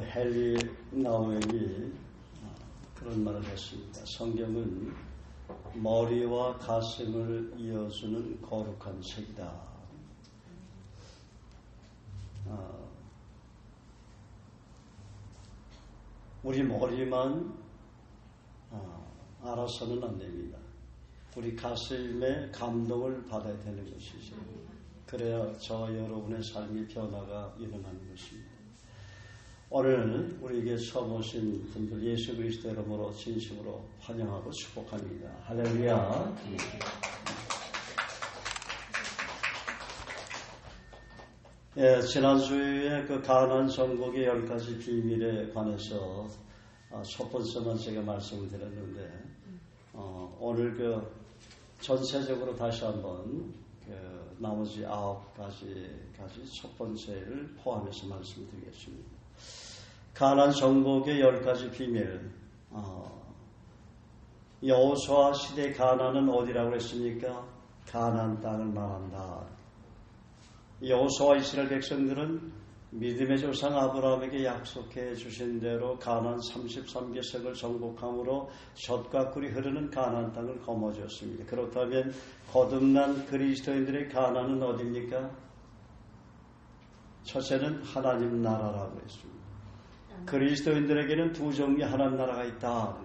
헨리 나우엠이 그런 말을 했습니다. 성경은 머리와 가슴을 이어주는 거룩한 책이다. 우리 머리만 알아서는 안 됩니다. 우리 가슴에 감동을 받아야 되는 것이죠. 그래야 저와 여러분의 삶의 변화가 일어나는 것입니다. 오늘 우리에게 처음 오신 분들 예수 그리스도 이름으로 진심으로 환영하고 축복합니다. 할렐루야. 지난주에 그 가나안 정복의 10가지 비밀에 관해서 첫 번째만 제가 말씀을 드렸는데 오늘 그 전체적으로 다시 한번 나머지 9가지까지 첫 번째를 포함해서 말씀드리겠습니다. 가나안 정복의 10가지 비밀. 여호수아 시대 가나안은 어디라고 했습니까? 가나안 땅을 말한다. 여호수아와 이스라엘 백성들은 믿음의 조상 아브라함에게 약속해 주신 대로 가나안 33개석을 정복함으로 젖과 꿀이 흐르는 가나안 땅을 거머쥐었습니다. 그렇다면 거듭난 그리스도인들의 가나안은 어디입니까? 첫째는 하나님 나라라고 했습니다. 그리스도인들에게는 두 종류의 하나님 나라가 있다.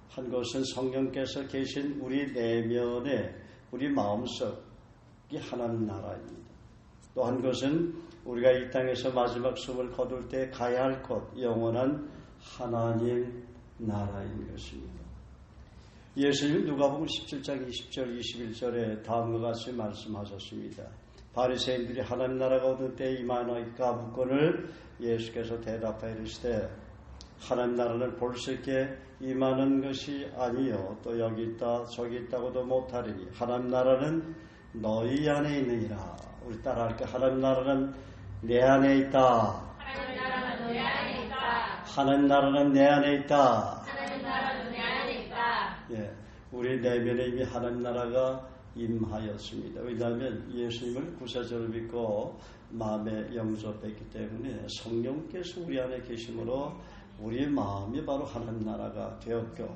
한 것은 성령께서 계신 우리 내면에 우리 마음속이 하나님 나라입니다. 또 한 것은 우리가 이 땅에서 마지막 숨을 거둘 때 가야 할 곳, 영원한 하나님 나라인 것입니다. 예수님 누가복음 17장 20절 21절에 다음과 같이 말씀하셨습니다. 바리새인들이 하나님 나라가 어느 때에 임하나이까 묻거늘 예수께서 대답하여 이르시되 하나님 나라는 볼 수 있게 임하는 것이 아니요 또 여기 있다 저기 있다고도 못하리니 하나님 나라는 너희 안에 있느니라. 우리 따라할까? 하나님 나라는 내 안에 있다. 하나님 나라는 내 안에 있다. 하나님 나라는 내 안에 있다. 하나님 나라는 내 안에 있다. 예, 우리 내면에 이미 하나님 나라가 임하였습니다. 왜냐하면 예수님을 구세주로 믿고 마음에 영접했기 때문에 성령께서 우리 안에 계심으로 우리의 마음이 바로 하나님 나라가 되었고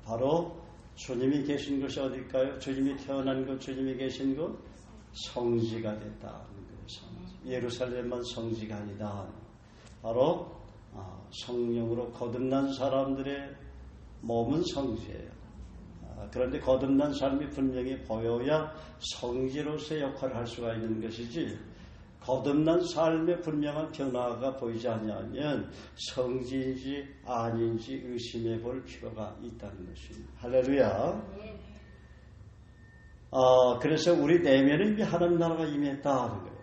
바로 주님이 계신 것이 어딜까요? 주님이 태어난 것, 주님이 계신 것 성지가 됐다는 거예요. 성지. 예루살렘만 성지가 아니다. 바로 성령으로 거듭난 사람들의 몸은 성지예요. 그런데 거듭난 삶이 분명히 보여야 성지로서의 역할을 할 수가 있는 것이지 거듭난 삶의 분명한 변화가 보이지 않으면 성지인지 아닌지 의심해 볼 필요가 있다는 것입니다. 할렐루야. 그래서 우리 내면에 이미 하나님 나라가 임했다는 거예요.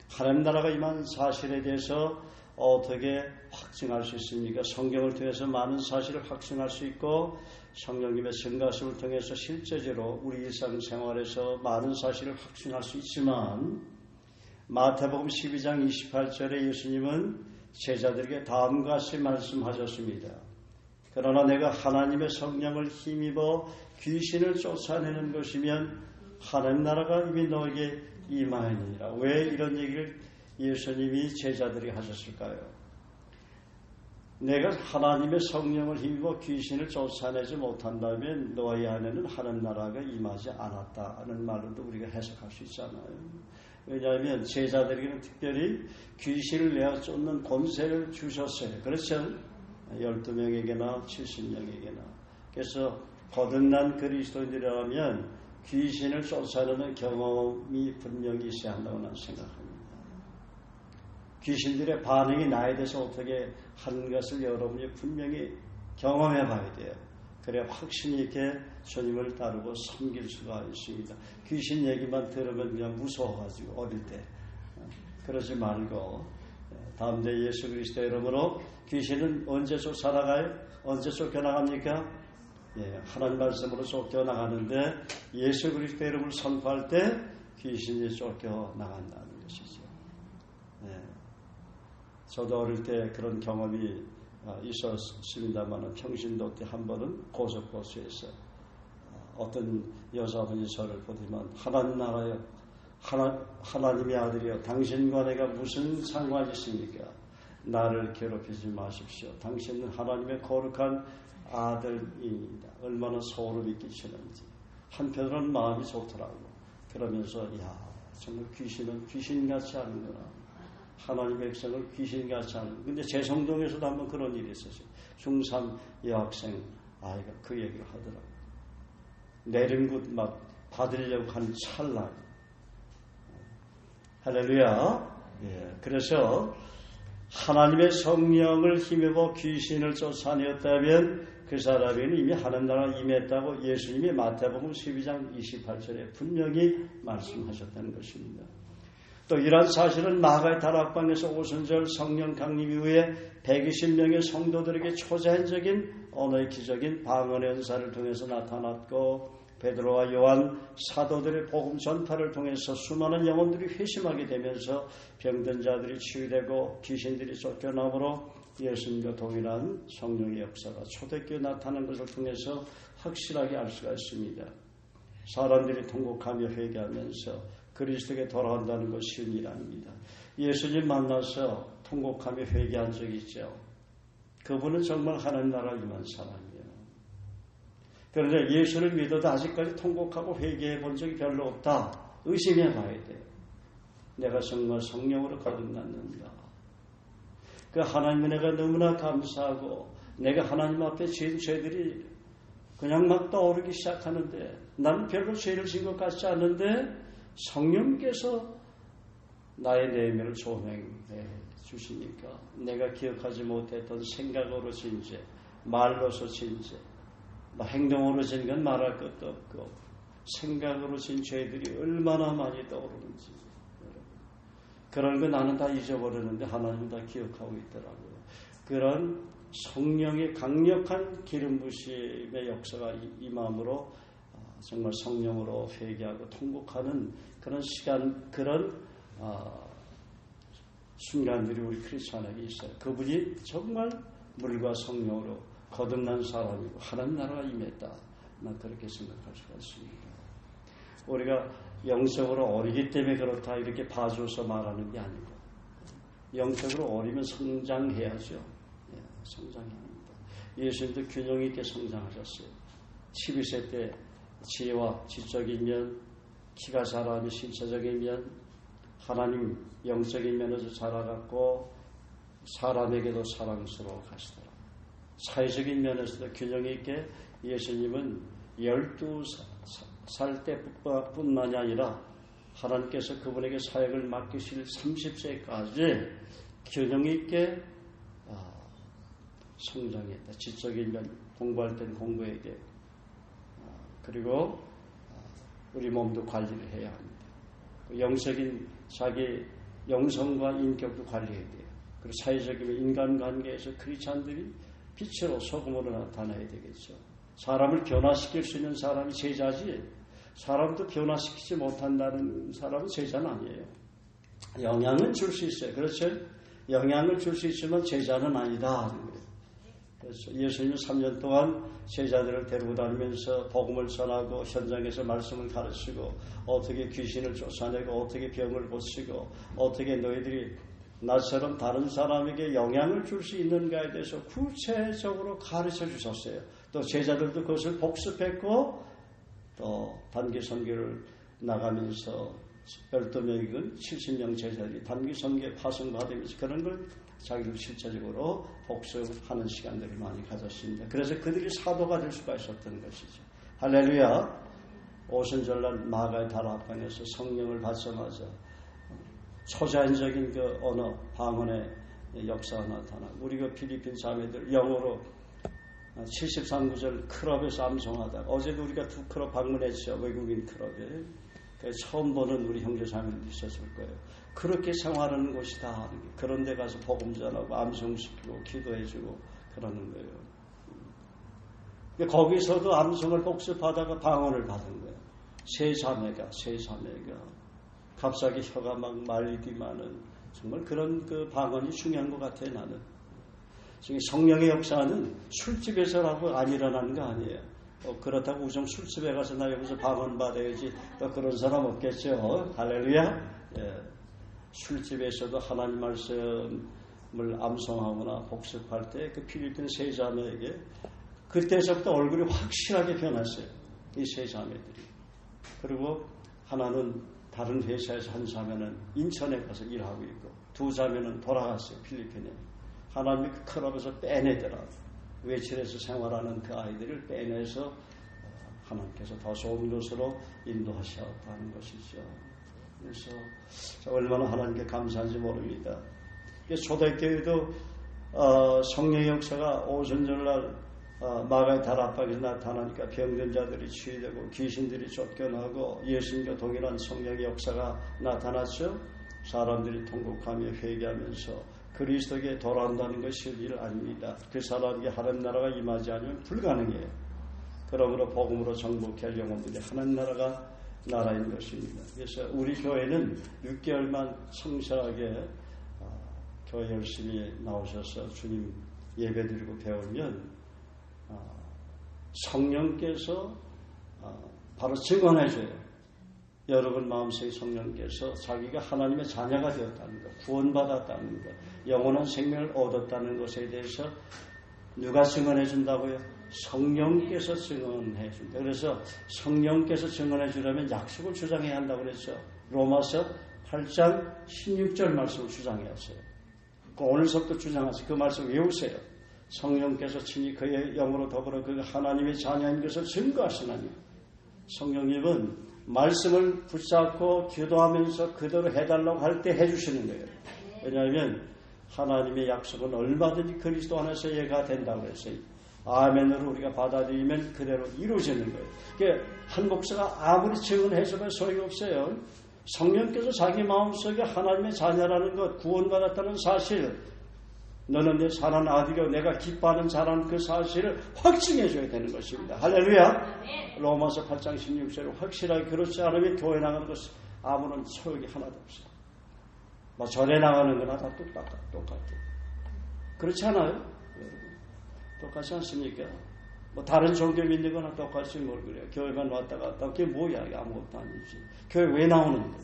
하나님 나라가 임한 사실에 대해서 어떻게 확증할 수 있습니까? 성경을 통해서 많은 사실을 확증할 수 있고 성령님의 증가심을 통해서 실제적으로 우리 일상생활에서 많은 사실을 확증할 수 있지만 마태복음 12장 28절에 예수님은 제자들에게 다음과 같이 말씀하셨습니다. 그러나 내가 하나님의 성령을 힘입어 귀신을 쫓아내는 것이면 하나님 나라가 이미 너에게 임하였느니라. 왜 이런 얘기를 예수님이 제자들이 하셨을까요? 내가 하나님의 성령을 힘입어 귀신을 쫓아내지 못한다면 너희 안에는 하나님 나라가 임하지 않았다는 말로도 우리가 해석할 수 있잖아요. 왜냐하면 제자들에게는 특별히 귀신을 내어 쫓는 권세를 주셨어요. 그렇죠? 12명에게나 70명에게나. 그래서 거듭난 그리스도인들이라면 귀신을 쫓아내는 경험이 분명히 있어야 한다고 나는 생각합니다. 귀신들의 반응이 나에 대해서 어떻게 하는 것을 여러분이 분명히 경험해 봐야 돼요. 그래야 확신 있게 주님을 따르고 섬길 수가 있습니다. 귀신 얘기만 들으면 그냥 무서워가지고 어릴 때 그러지 말고 다음day 예수 그리스도 이름으로 귀신은 언제 쫓아나가요? 언제 쫓겨나갑니까? 하나님 말씀으로 쫓겨나가는데 예수 그리스도 이름을 선포할 때 귀신이 쫓겨나간다는 것이죠. 저도 어릴 때 그런 경험이 있었습니다만 평신도 때 한 번은 고속버스에서 어떤 여자분이 저를 보더만 하나님 나라요 하나님의 아들이요 당신과 내가 무슨 상관이 있습니까? 나를 괴롭히지 마십시오. 당신은 하나님의 거룩한 아들입니다. 얼마나 소름이 끼치는지. 한편으로는 마음이 좋더라고. 그러면서 정말 귀신은 귀신같이 하는구나. 하나님의 백성을 귀신같이 하는. 근데 제성동에서도 한번 그런 일이 있었어요. 중3 여학생 아이가 그 얘기를 하더라고요. 내림굿 막 받으려고 한 찰나. 할렐루야. 예, 그래서 하나님의 성령을 힘입어 귀신을 쫓아내었다면 그 사람에는 이미 하나님 나라가 임했다고 예수님이 마태복음 12장 28절에 분명히 말씀하셨다는 것입니다. 또 이러한 사실은 마가의 다락방에서 오순절 성령 강림 이후에 120명의 성도들에게 초자연적인 언어의 기적인 방언의 은사를 통해서 나타났고 베드로와 요한 사도들의 복음 전파를 통해서 수많은 영혼들이 회심하게 되면서 병든 자들이 치유되고 귀신들이 쫓겨나므로 예수님과 동일한 성령의 역사가 초대교회에 나타난 것을 통해서 확실하게 알 수가 있습니다. 사람들이 통곡하며 회개하면서 그리스도에게 돌아간다는 것이 쉬운 일 아닙니다. 예수님 만나서 통곡하며 회개한 적이 있죠. 그분은 정말 하나님 나라 임한 사람이에요. 그런데 예수를 믿어도 아직까지 통곡하고 회개해 본 적이 별로 없다. 의심해 봐야 돼요. 내가 정말 성령으로 거듭났는가. 그 하나님 은혜가 너무나 감사하고 내가 하나님 앞에 지은 죄들이 그냥 막 떠오르기 시작하는데 나는 별로 죄를 진 것 같지 않은데 성령께서 나의 내면을 조명해 주시니까 내가 기억하지 못했던 생각으로 진 죄, 말로서 진 죄, 행동으로 진 건 말할 것도 없고 생각으로 진 죄들이 얼마나 많이 떠오르는지 그런 거 나는 다 잊어버렸는데 하나님은 다 기억하고 있더라고요. 그런 성령의 강력한 기름 부심의 역사가 임함으로 정말 성령으로 회개하고 통곡하는 그런 시간, 그런 순간들이 우리 크리스찬에게 있어요. 그분이 정말 물과 성령으로 거듭난 사람이고 하나님 나라가 임했다. 난 그렇게 생각할 수가 있습니다. 우리가 영적으로 어리기 때문에 그렇다 이렇게 봐줘서 말하는 게 아니고 영적으로 어리면 성장해야죠. 예, 성장해야 합니다. 예수님도 균형 있게 성장하셨어요. 12세 때 지혜와 지적인 면, 키가 자라며 신체적인 면, 하나님 영적인 면에서 자라갔고 사람에게도 사랑스러워 가시더라. 사회적인 면에서도 균형 있게 예수님은 12살 때뿐만이 아니라 하나님께서 그분에게 사역을 맡기실 30세까지 균형 있게 성장했다. 지적인 면, 공부할 땐 공부해야 돼요. 그리고 우리 몸도 관리를 해야 합니다. 영적인 자기 영성과 인격도 관리해야 돼요. 그리고 사회적인 인간관계에서 크리스찬들이 빛으로 소금으로 나타나야 되겠죠. 사람을 변화시킬 수 있는 사람이 제자지 사람도 변화시키지 못한다는 사람은 제자는 아니에요. 영향은 줄 수 있어요. 그렇죠? 영향을 줄 수 있지만 제자는 아니다 하는 거예요. 그래서 예수님은 3년 동안 제자들을 데리고 다니면서 복음을 전하고 현장에서 말씀을 가르치고 어떻게 귀신을 쫓아내고 어떻게 병을 고치고 어떻게 너희들이 나처럼 다른 사람에게 영향을 줄 수 있는가에 대해서 구체적으로 가르쳐 주셨어요. 또 제자들도 그것을 복습했고 또 단기 선교를 나가면서 12명이건 70명 제자들이 단기 선교에 파송받으면서 그런 걸 자기들 실제적으로 복습하는 시간들을 많이 가졌습니다. 그래서 그들이 사도가 될 수가 있었던 것이죠. 할렐루야. 오순절날 마가의 다락방에서 성령을 받자마자 초자연적인 그 언어, 방언의 역사가 나타나고 우리 그 필리핀 자매들 영어로 73구절 클럽에서 암송하다가 어제도 우리가 2클럽 방문했죠. 외국인 클럽에. 처음 보는 우리 형제 자매들이 있었을 거예요. 그렇게 생활하는 곳이다. 그런 데 가서 복음 전하고 암송시키고 기도해주고 그러는 거예요. 거기서도 암송을 복습하다가 방언을 받은 거예요. 세 자매가 갑자기 혀가 막 말리디만은 정말 그런 그 방언이 중요한 것 같아요. 나는 지금 성령의 역사는 술집에서라고 안 일어나는 거 아니에요. 그렇다고 우정 술집에 가서 나 여기서 방언 받아야지 또 그런 사람 없겠죠. 할렐루야. 예. 술집에서도 하나님 말씀 암송하거나 복습할 때 그 필리핀 세 자매에게 그때서부터 얼굴이 확실하게 변했어요. 이 세 자매들이. 그리고 하나는 다른 회사에서 한 자매는 인천에 가서 일하고 있고 두 자매는 돌아갔어요. 필리핀에. 하나님이 그 클럽에서 빼내더라고요. 외출해서 생활하는 그 아이들을 빼내서 하나님께서 더 좋은 곳으로 인도하셨다는 것이죠. 그래서 얼마나 하나님께 감사한지 모릅니다. 초대교회도 성령의 역사가 오순절날 마가의 달 앞방에서 나타나니까 병든 자들이 치유되고 귀신들이 쫓겨나고 예수님과 동일한 성령의 역사가 나타났죠. 사람들이 통곡하며 회개하면서 그리스도에게 돌아온다는 것이 일 아닙니다. 그 사람에게 하나님 나라가 임하지 않으면 불가능해요. 그러므로 복음으로 정복해야 할 영혼들이 하나님 나라가 나라인 것입니다. 그래서 우리 교회는 6개월만 성실하게 교회 열심히 나오셔서 주님 예배드리고 배우면 성령께서 바로 증언해줘요. 여러분 마음속에 성령께서 자기가 하나님의 자녀가 되었다는 것, 구원받았다는 것, 영원한 생명을 얻었다는 것에 대해서 누가 증언해준다고요? 성령께서 증언해준다. 그래서 성령께서 증언해주려면 약속을 주장해야 한다고 그랬죠. 로마서 8장 16절 말씀을 주장해야 하세요. 오늘서부터 주장하세요. 그 말씀 외우세요. 성령께서 친히 그의 영으로 더불어 그 하나님의 자녀인 것을 증거하시나니 성령님은 말씀을 붙잡고 기도하면서 그대로 해달라고 할 때 해주시는 거예요. 왜냐하면 하나님의 약속은 얼마든지 그리스도 안에서 예가 된다고 했어요. 아멘으로 우리가 받아들이면 그대로 이루어지는 거예요. 그러니까 한 목사가 아무리 증언해주면 소용이 없어요. 성령께서 자기 마음속에 하나님의 자녀라는 것, 구원받았다는 사실, 너는 내 사랑하는 아들이요 내가 기뻐하는 자라는 그 사실을 확증해줘야 되는 것입니다. 할렐루야. 로마서 8장 16절을 확실하게 그렇지 않으면 교회 나가는 것은 아무런 소용이 하나도 없어요. 뭐 절에 나가는 거나 다 똑같아. 그렇지 않아요? 똑같지 않습니까? 뭐 다른 종교 믿는 거나 똑같이 뭘 그래요. 교회만 왔다 갔다 그게 뭐야. 아무것도 아니지. 교회 왜 나오는데?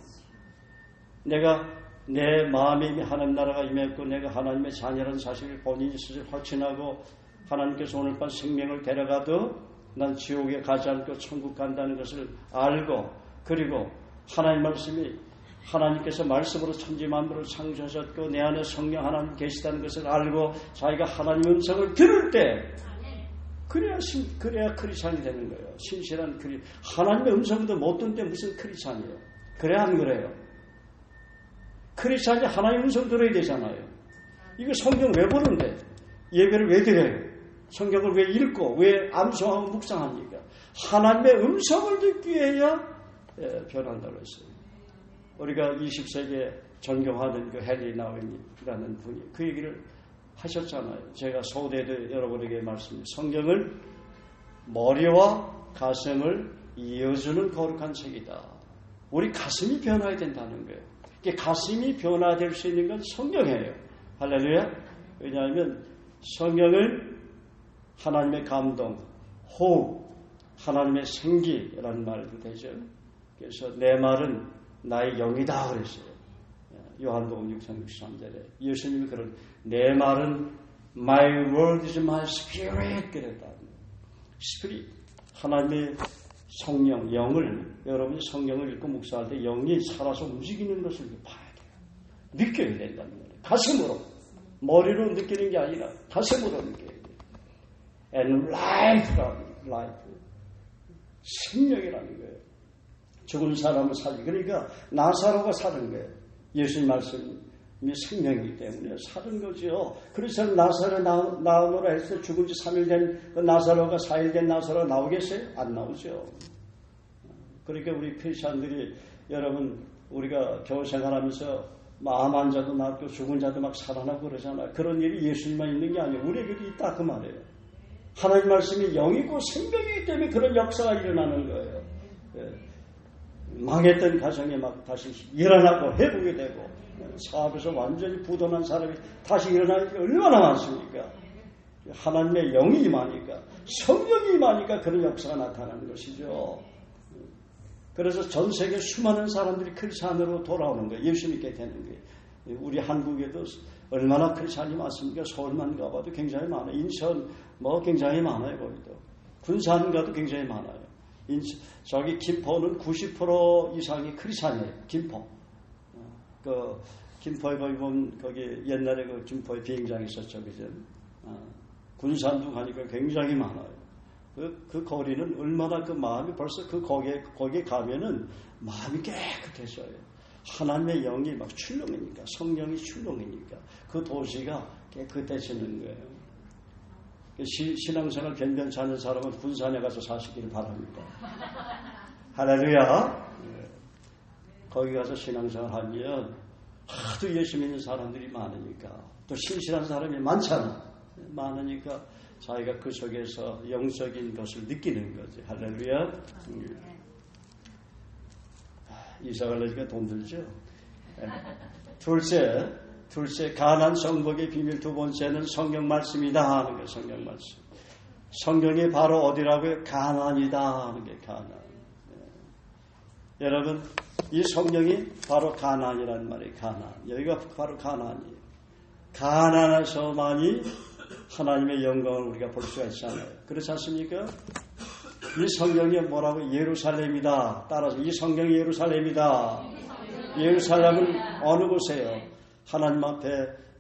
내가 내 마음에 이미 하나님 나라가 임했고 내가 하나님의 자녀라는 사실을 본인이 스스로 확신하고 하나님께서 오늘 밤 생명을 데려가도 난 지옥에 가지 않고 천국 간다는 것을 알고 그리고 하나님 말씀이 하나님께서 말씀으로 천지만물을 창조하셨고 내 안에 성령 하나님 계시다는 것을 알고 자기가 하나님 음성을 들을 때 그래야 크리스찬이 되는 거예요. 신실한 하나님의 음성도 못 듣는데 무슨 크리스찬이에요. 그래 안 그래요? 크리스찬이 하나님 음성 들어야 되잖아요. 이거 성경 왜 보는데? 예배를 왜 드려요? 성경을 왜 읽고 왜 암송하고 묵상합니까? 하나님의 음성을 듣기 위해야 변한다고 했어요. 우리가 20세기에 존경하는 그 헨리 나우인이라는 분이 그 얘기를 하셨잖아요. 제가 소대도 여러분에게 말씀드립니다. 성경을 머리와 가슴을 이어주는 거룩한 책이다. 우리 가슴이 변화해야 된다는 거예요. 가슴이 변화될 수 있는 건 성경이에요. 할렐루야. 왜냐하면 성경을 하나님의 감동, 호흡, 하나님의 생기라는 말도 되죠. 그래서 내 말은 나의 영이다 그랬어요. 요한복음 6장 63절에 예수님이 그런 내 말은 My word is my spirit 그랬다. 스피릿 하나님의 성령, 영을 여러분이 성경을 읽고 묵상할 때 영이 살아서 움직이는 것을 봐야 돼요. 느껴야 된다는 거예요. 가슴으로 머리로 느끼는 게 아니라 가슴으로 느껴야 돼요. And life 생명이라는 거예요. 죽은 사람을 살리 그러니까 나사로가 사는 거예요. 예수님 말씀이 생명이기 때문에 사는 거죠. 그래서 나사로 나오노라 해서 죽은 지 3일 된 그 나사로가 4일 된 나사로가 나오겠어요? 안 나오죠. 그러니까 우리 크리스천들이 여러분 우리가 교회 생활하면서 암 환자도 낫고 죽은 자도 막 살아나고 그러잖아요. 그런 일이 예수님만 있는 게 아니에요. 우리에게도 있다 그 말이에요. 하나님 말씀이 영이고 생명이기 때문에 그런 역사가 일어나는 거예요. 망했던 가정에 막 다시 일어나고 회복이 되고 사업에서 완전히 부도난 사람이 다시 일어나니까 얼마나 많습니까? 하나님의 영이 임하니까 성령이 임하니까 그런 역사가 나타나는 것이죠. 그래서 전 세계 수많은 사람들이 크리스찬으로 돌아오는 거예요. 예수 믿게 되는 거예요. 우리 한국에도 얼마나 크리스찬이 많습니까? 서울만 가봐도 굉장히 많아요. 인천 굉장히 많아요. 거기도. 군산 가도 굉장히 많아요. 저기 김포는 90% 이상이 크리스찬이에요. 김포. 김포에 보면 거기 옛날에 그 김포에 비행장 있었죠. 그죠? 군산도 가니까 굉장히 많아요. 그 거리는 얼마나 그 마음이 벌써 거기에 가면은 마음이 깨끗해져요. 하나님의 영이 막 출렁이니까, 성령이 출렁이니까 그 도시가 깨끗해지는 거예요. 신앙생활 변변치 않은 사람은 군산에 가서 사시기를 바랍니다. 할렐루야. 거기 가서 신앙생활 하면 하도 예수 믿는 사람들이 많으니까, 또 신실한 사람이 많으니까 자기가 그 속에서 영적인 것을 느끼는 거지. 할렐루야. 이사 가려니까 돈 들죠. 둘째 가난 성복의 비밀. 두 번째는 성경 말씀이다 하는 게 성경 말씀. 성경이 바로 어디라고요? 가난이다 하는 게 가난. 여러분, 이 성경이 바로 가난이라는 말이에요. 가난. 여기가 바로 가난이에요. 가난에서만이 하나님의 영광을 우리가 볼 수가 있잖아요. 그렇지 않습니까? 이 성경이 뭐라고? 예루살렘이다. 따라서 이 성경이 예루살렘이다. 예루살렘은 어느 곳이에요? 하나님 앞에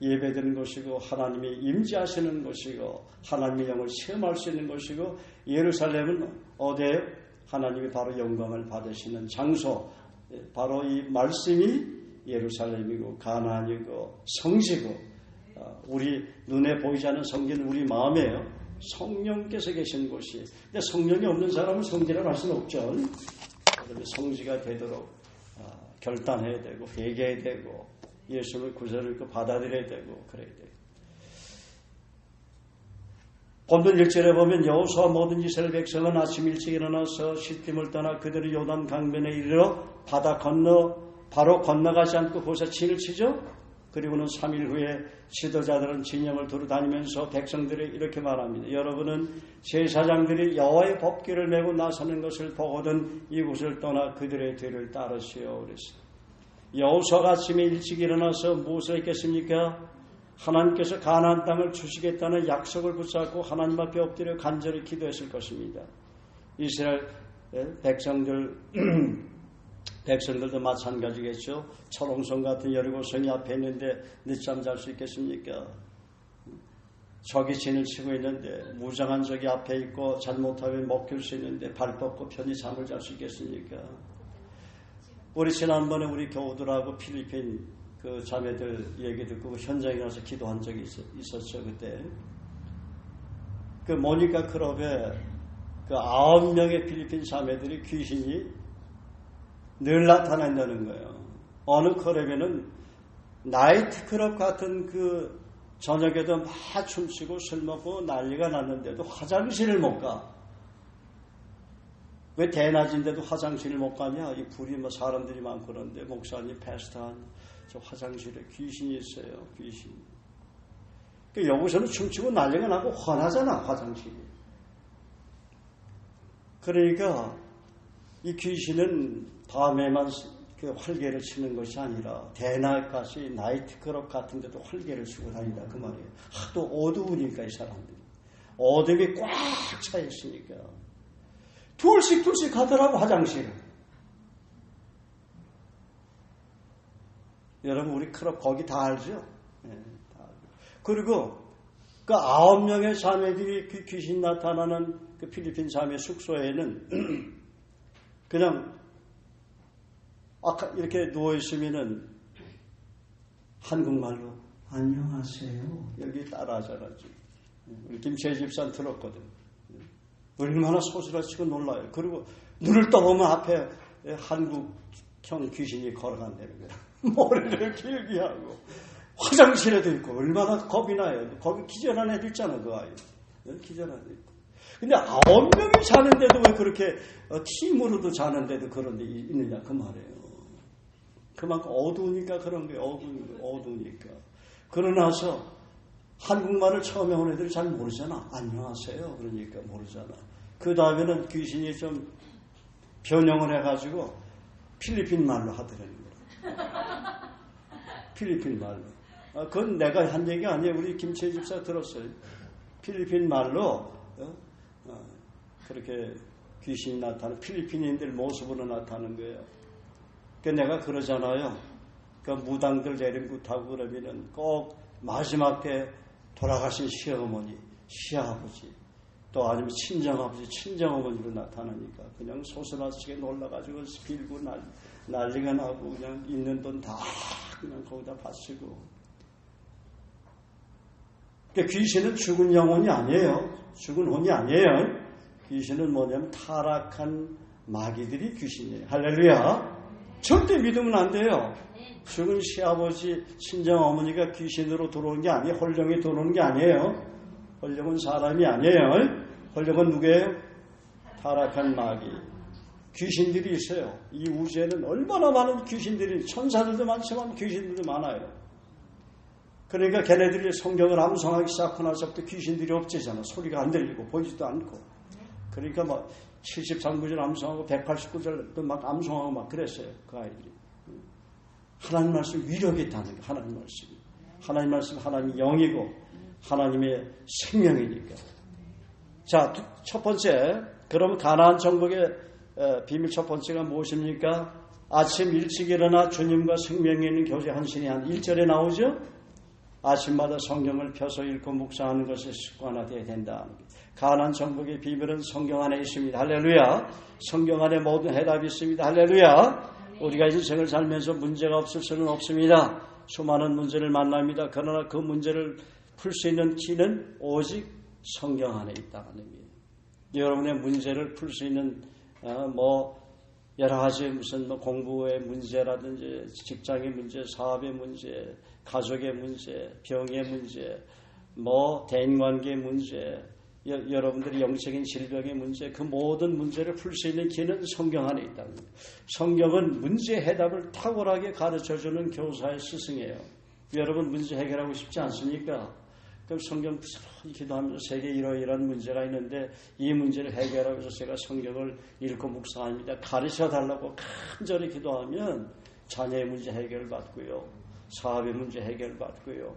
예배드리는 곳이고, 하나님이 임재하시는 곳이고, 하나님의 영을 체험할 수 있는 곳이고, 예루살렘은 어디에요? 하나님이 바로 영광을 받으시는 장소. 바로 이 말씀이 예루살렘이고 가나안이고 성지고, 우리 눈에 보이지 않는 성지는 우리 마음이에요. 성령께서 계신 곳이. 근데 성령이 없는 사람은 성지라고 할 수는 없죠. 그러면 성지가 되도록 결단해야 되고, 회개해야 되고, 예수를 구세를 받아들여야 되고, 그래야 돼요. 본문 1절에 보면 여호수아 모든 이스라엘 백성은 아침 일찍 일어나서 시팀을 떠나 그들이 요단 강변에 이르러 바다 바로 건너가지 않고 거기서 진을 치죠. 그리고는 3일 후에 지도자들은 진영을 두루 다니면서 백성들이 이렇게 말합니다. 여러분은 제사장들이 여호와의 법궤를 메고 나서는 것을 보거든 이곳을 떠나 그들의 뒤를 따르시오. 그랬어요. 여호수아가 아침에 일찍 일어나서 무엇을 했겠습니까? 하나님께서 가나안 땅을 주시겠다는 약속을 붙잡고 하나님 앞에 엎드려 간절히 기도했을 것입니다. 이스라엘 백성들도 마찬가지겠죠. 철옹성 같은 여리고성이 앞에 있는데 늦잠 잘 수 있겠습니까? 적이 진을 치고 있는데, 무장한 적이 앞에 있고 잘못하면 먹힐 수 있는데 발 뻗고 편히 잠을 잘 수 있겠습니까? 우리 지난번에 우리 교우들하고 필리핀 그 자매들 얘기 듣고 현장에 가서 기도한 적이 있었죠. 그때 그 모니카 클럽에 그 9명의 필리핀 자매들이 귀신이 늘 나타난다는 거예요. 어느 클럽에는 나이트 클럽 같은 그 저녁에도 막 춤추고 술 먹고 난리가 났는데도 화장실을 못 가. 왜 대낮인데도 화장실을 못 가냐? 이 불이 사람들이 많고 그런데 목사님 패스트한 저 화장실에 귀신이 있어요. 귀신. 그러니까 여기서는 춤추고 난리가 나고 환하잖아, 화장실이. 그러니까 이 귀신은 밤에만 그 활개를 치는 것이 아니라 대낮까지 나이트클럽 같은 데도 활개를 치고 다닌다 그 말이에요. 하도 어두우니까 이 사람들이. 어둠이 꽉 차 있으니까. 둘씩 하더라고 화장실을. 여러분 우리 클럽 거기 다 알죠? 네, 다 알죠. 그리고 그 9명의 자매들이 그 귀신 나타나는 그 필리핀 자매 숙소에는 그냥 아까 이렇게 누워있으면은 한국말로 안녕하세요. 여기 따라하잖아. 우리 김채희 집사는 들었거든. 얼마나 소스라치고 놀라요. 그리고 눈을 떠보면 앞에 한국형 귀신이 걸어간다는 거야. 머리를 길게 하고 화장실에도 있고 얼마나 겁이 나요. 거기 기절한 애도 있잖아. 그 아이. 기절한 애도 있고. 근데 9명이 자는데도 왜 그렇게 팀으로도 자는데도 그런 데 있느냐 그 말이에요. 그만큼 어두우니까 그런 거예요. 어두우니까. 그러나서 한국말을 처음에 온 애들이 잘 모르잖아. 안녕하세요. 그러니까 모르잖아. 그 다음에는 귀신이 좀 변형을 해가지고 필리핀 말로 하더라는 거예요. 필리핀 말로. 그건 내가 한 얘기 아니에요. 우리 김채희 집사 들었어요. 필리핀 말로 그렇게 귀신이 나타나는 필리핀인들 모습으로 나타나는 거예요. 그러니까 내가 그러잖아요. 그 무당들 내림굿하고 그러면은 꼭 마지막 때 돌아가신 시어머니, 시아버지, 또 아니면 친정아버지, 친정어머니로 나타나니까 그냥 소스라치게 놀라가지고 빌고 난리가 나고 그냥 있는 돈 다 그냥 거기다 바치고. 그러니까 귀신은 죽은 영혼이 아니에요. 죽은 혼이 아니에요. 귀신은 뭐냐면 타락한 마귀들이 귀신이에요. 할렐루야. 절대 믿으면 안 돼요. 죽은 시아버지, 친정어머니가 귀신으로 들어오는 게 아니에요. 홀령이 들어오는 게 아니에요. 홀령은 사람이 아니에요. 홀령은 누구예요? 타락한 마귀. 귀신들이 있어요. 이 우주에는 얼마나 많은 귀신들이, 천사들도 많지만 귀신들도 많아요. 그러니까 걔네들이 성경을 암송하기 시작하고 나서부터 귀신들이 없어지잖아. 소리가 안 들리고 보이지도 않고. 그러니까 막 73구절 암송하고 189절도 막 암송하고 막 그랬어요. 그 아이들이. 하나님 말씀 위력이 있다는 거예요. 하나님 말씀이. 하나님 말씀 하나님이 영이고 하나님의 생명이니까. 자, 첫 번째. 그럼 가나안 정복의 비밀 첫 번째가 무엇입니까? 아침 일찍 일어나 주님과 생명이 있는 교제 한신이 한 1절에 나오죠. 아침마다 성경을 펴서 읽고 묵상하는 것이 습관화되어야 된다. 가나안 정복의 비밀은 성경 안에 있습니다. 할렐루야. 성경 안에 모든 해답이 있습니다. 할렐루야. 우리가 인생을 살면서 문제가 없을 수는 없습니다. 수많은 문제를 만납니다. 그러나 그 문제를 풀 수 있는 키는 오직 성경 안에 있다는 의미예요. 여러분의 문제를 풀 수 있는 여러 가지 무슨 공부의 문제라든지 직장의 문제, 사업의 문제, 가족의 문제, 병의 문제, 대인관계의 문제, 여러분들의 영적인 질병의 문제, 그 모든 문제를 풀 수 있는 길은 성경 안에 있다는 거예요. 성경은 문제 해답을 탁월하게 가르쳐주는 교사의 스승이에요. 여러분 문제 해결하고 싶지 않습니까? 그럼 성경 기도하면서 세계에 이러이러한 문제가 있는데 이 문제를 해결하기 위해서 제가 성경을 읽고 묵상합니다. 가르쳐달라고 간절히 기도하면 자녀의 문제 해결받고요. 사업의 문제 해결받고요.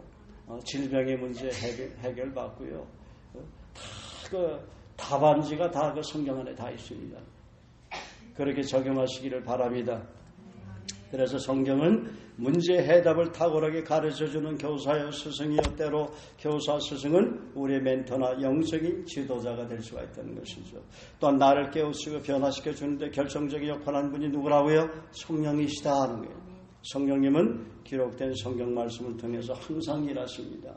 질병의 문제 해결받고요. 그 답안지가 다 그 성경 안에 다 있습니다. 그렇게 적용하시기를 바랍니다. 그래서 성경은 문제 해답을 탁월하게 가르쳐주는 교사여 스승이여 때로 교사 스승은 우리의 멘토나 영적인 지도자가 될 수가 있다는 것이죠. 또한 나를 깨우치고 변화시켜 주는데 결정적인 역할을 하는 분이 누구라고요? 성령이시다 하는 거예요. 성령님은 기록된 성경 말씀을 통해서 항상 일하십니다.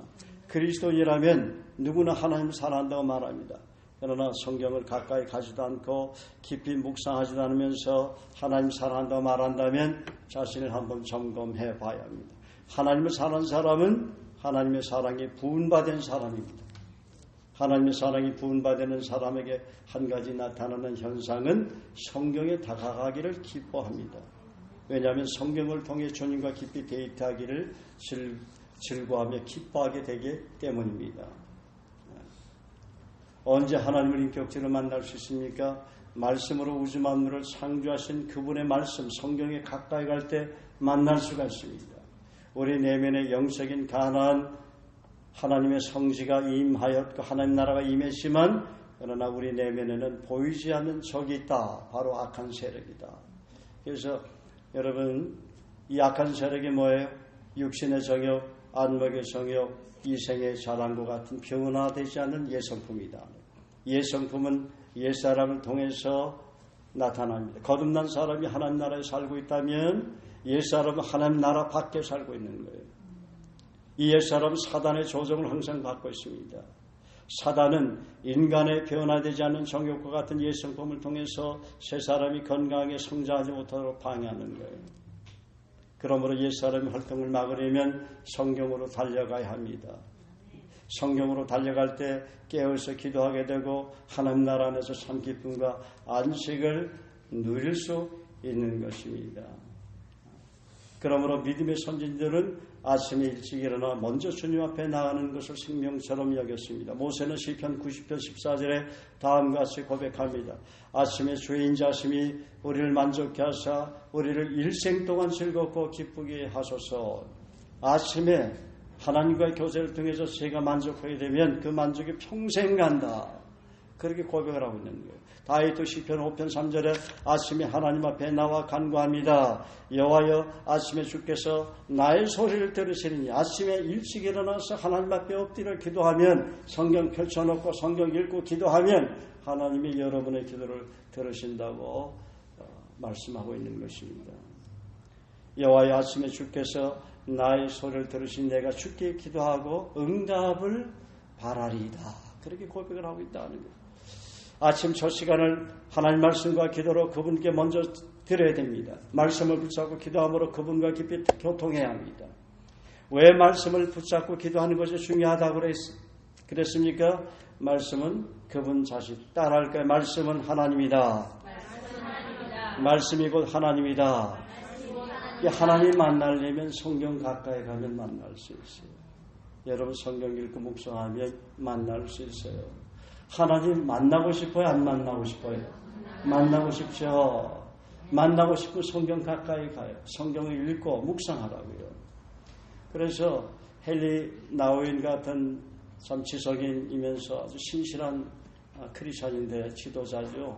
그리스도인이라면 누구나 하나님을 사랑한다고 말합니다. 그러나 성경을 가까이 가지도 않고 깊이 묵상하지도 않으면서 하나님 사랑한다고 말한다면 자신을 한번 점검해 봐야 합니다. 하나님을 사랑하는 사람은 하나님의 사랑이 부은받은 사람입니다. 하나님의 사랑이 부은받는 사람에게 한 가지 나타나는 현상은 성경에 다가가기를 기뻐합니다. 왜냐하면 성경을 통해 주님과 깊이 데이트하기를 즐거워하며 기뻐하게 되기 때문입니다. 언제 하나님을 인격적으로 만날 수 있습니까? 말씀으로 우주 만물을 창조하신 그분의 말씀, 성경에 가까이 갈 때 만날 수가 있습니다. 우리 내면의 영적인 가나안 하나님의 성지가 임하였고 하나님 나라가 임했지만 그러나 우리 내면에는 보이지 않는 적이 있다. 바로 악한 세력이다. 그래서 여러분 이 악한 세력이 뭐예요? 육신의 정욕, 안목의 정욕, 이생의 자랑과 같은 변화되지 않는 예성품이다. 예성품은 옛사람을 통해서 나타납니다. 거듭난 사람이 하나님 나라에 살고 있다면 옛사람은 하나님 나라 밖에 살고 있는 거예요. 이 옛사람은 사단의 조정을 항상 받고 있습니다. 사단은 인간의 변화되지 않는 정욕과 같은 예성품을 통해서 새 사람이 건강하게 성장하지 못하도록 방해하는 거예요. 그러므로 옛사람의 활동을 막으려면 성경으로 달려가야 합니다. 성경으로 달려갈 때 깨어서 기도하게 되고 하나님 나라 안에서 참 기쁨과 안식을 누릴 수 있는 것입니다. 그러므로 믿음의 선진들은 아침에 일찍 일어나 먼저 주님 앞에 나가는 것을 생명처럼 여겼습니다. 모세는 시편 90편 14절에 다음과 같이 고백합니다. 아침에 주의 인자심이 우리를 만족케 하사 우리를 일생 동안 즐겁고 기쁘게 하소서. 아침에 하나님과의 교제를 통해서 제가 만족하게 되면 그 만족이 평생 간다. 그렇게 고백을 하고 있는 거예요. 다윗도 시편 5편 3절에 아침에 하나님 앞에 나와 간구합니다. 여호와여 아침에 주께서 나의 소리를 들으시니 아침에 일찍 일어나서 하나님 앞에 엎드려 기도하면 성경 펼쳐놓고 성경 읽고 기도하면 하나님이 여러분의 기도를 들으신다고 말씀하고 있는 것입니다. 여호와여 아침에 주께서 나의 소리를 들으신 내가 주께 기도하고 응답을 바라리이다. 그렇게 고백을 하고 있다는 거예요. 아침 첫 시간을 하나님 말씀과 기도로 그분께 먼저 드려야 됩니다. 말씀을 붙잡고 기도함으로 그분과 깊이 교통해야 합니다. 왜 말씀을 붙잡고 기도하는 것이 중요하다고 그랬습니까? 말씀은 그분 자식 따라할 거예요. 말씀은 하나님이다. 말씀이 곧 하나님이다. 하나님 만나려면 성경 가까이 가면 만날 수 있어요. 여러분 성경 읽고 묵상하면 만날 수 있어요. 하나님 만나고 싶어요? 안 만나고 싶어요? 만나고 싶죠. 만나고 싶고 성경 가까이 가요. 성경을 읽고 묵상하라고요. 그래서 헨리 나우인 같은 참 지석인이면서 아주 신실한 크리스천인데 지도자죠.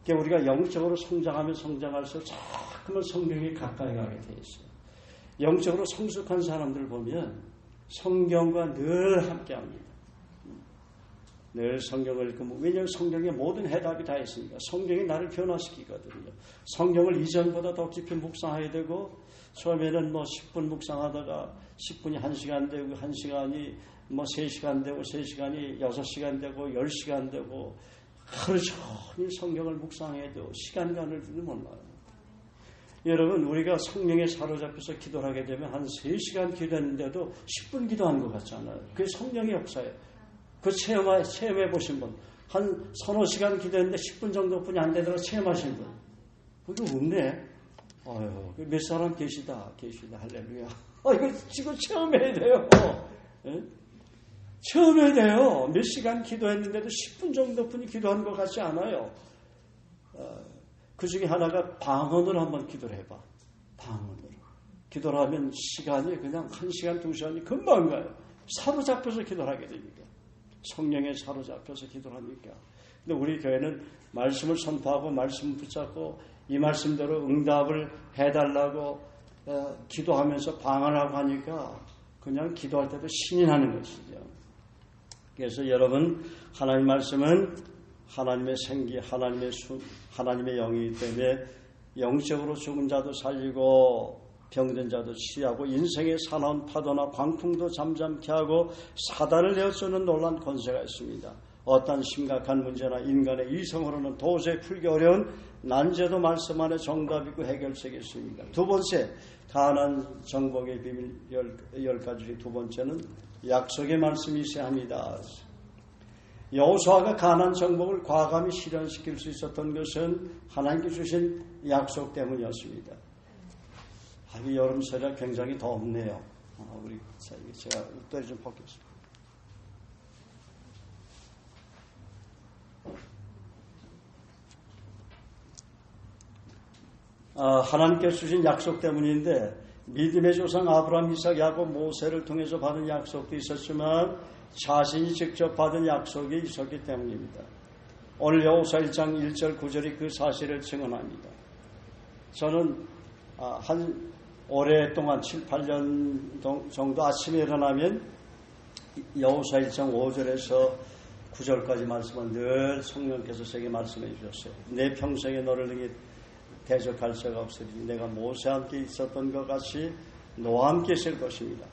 우리가 영적으로 성장하면 성장할수록 자꾸만 성경에 가까이 가게 돼 있어요. 영적으로 성숙한 사람들 보면 성경과 늘 함께합니다. 늘 성경을 읽고 왜냐하면 성경에 모든 해답이 다 있으니까 성경이 나를 변화시키거든요. 성경을 이전보다 더 깊이 묵상해야 되고 처음에는 10분 묵상하다가 10분이 1시간 되고 1시간이 3시간 되고 3시간이 6시간 되고 10시간 되고 하루 종일 성경을 묵상해도 시간 가는 줄도 몰라요. 여러분 우리가 성령에 사로잡혀서 기도를 하게 되면 한 3시간 기도했는데도 10분 기도한 것 같잖아요. 그게 성령의 역사예요. 그 체험해 보신 분, 한 서너 시간 기도했는데 10분 정도뿐이 안 되더라도 체험하신 분, 그게 없네. 몇 사람 계시다, 할렐루야. 이거 지금 체험해야 돼요. 예? 체험해야 돼요. 몇 시간 기도했는데도 10분 정도뿐이 기도한 것 같지 않아요. 그 중에 하나가 방언으로 한번 기도를 해봐. 방언으로. 기도를 하면 시간이 그냥 1시간, 2시간이 금방 가요. 사로잡혀서 기도를 하게 됩니다. 성령에 사로잡혀서 기도를 합니까? 근데 우리 교회는 말씀을 선포하고 말씀을 붙잡고 이 말씀대로 응답을 해달라고 기도하면서 방언하고 하니까 그냥 기도할 때도 신이 나는 것이죠. 그래서 여러분 하나님 말씀은 하나님의 생기, 하나님의 영이기 때문에 영적으로 죽은 자도 살리고 병든 자도 치유하고 인생의 사나운 파도나 광풍도 잠잠케 하고 사단을 내어쓰는 놀란 권세가 있습니다. 어떤 심각한 문제나 인간의 이성으로는 도저히 풀기 어려운 난제도 말씀 안에 정답이고 해결책이 있습니다. 두 번째, 가난한 정복의 비밀 10가지 중 두 번째는 약속의 말씀이 있어야 합니다. 여호수아가 가나안 정복을 과감히 실현시킬 수 있었던 것은 하나님께 주신 약속 때문이었습니다. 이 여름철에 굉장히 덥네요. 제가 옷다리 좀 벗겠습니다. 하나님께 주신 약속 때문인데 믿음의 조상 아브라함, 이삭, 야곱, 모세를 통해서 받은 약속도 있었지만 자신이 직접 받은 약속이 있었기 때문입니다. 오늘 여호수아 1장 1절 9절이 그 사실을 증언합니다. 저는 오랫동안 7, 8년 정도 아침에 일어나면 여호수아 1장 5절에서 9절까지 말씀은 늘 성령께서 제게 말씀해 주셨어요. 내 평생에 너를 능히 대적할 자가 없으니 내가 모세와 함께 있었던 것 같이 너와 함께 있을 것입니다.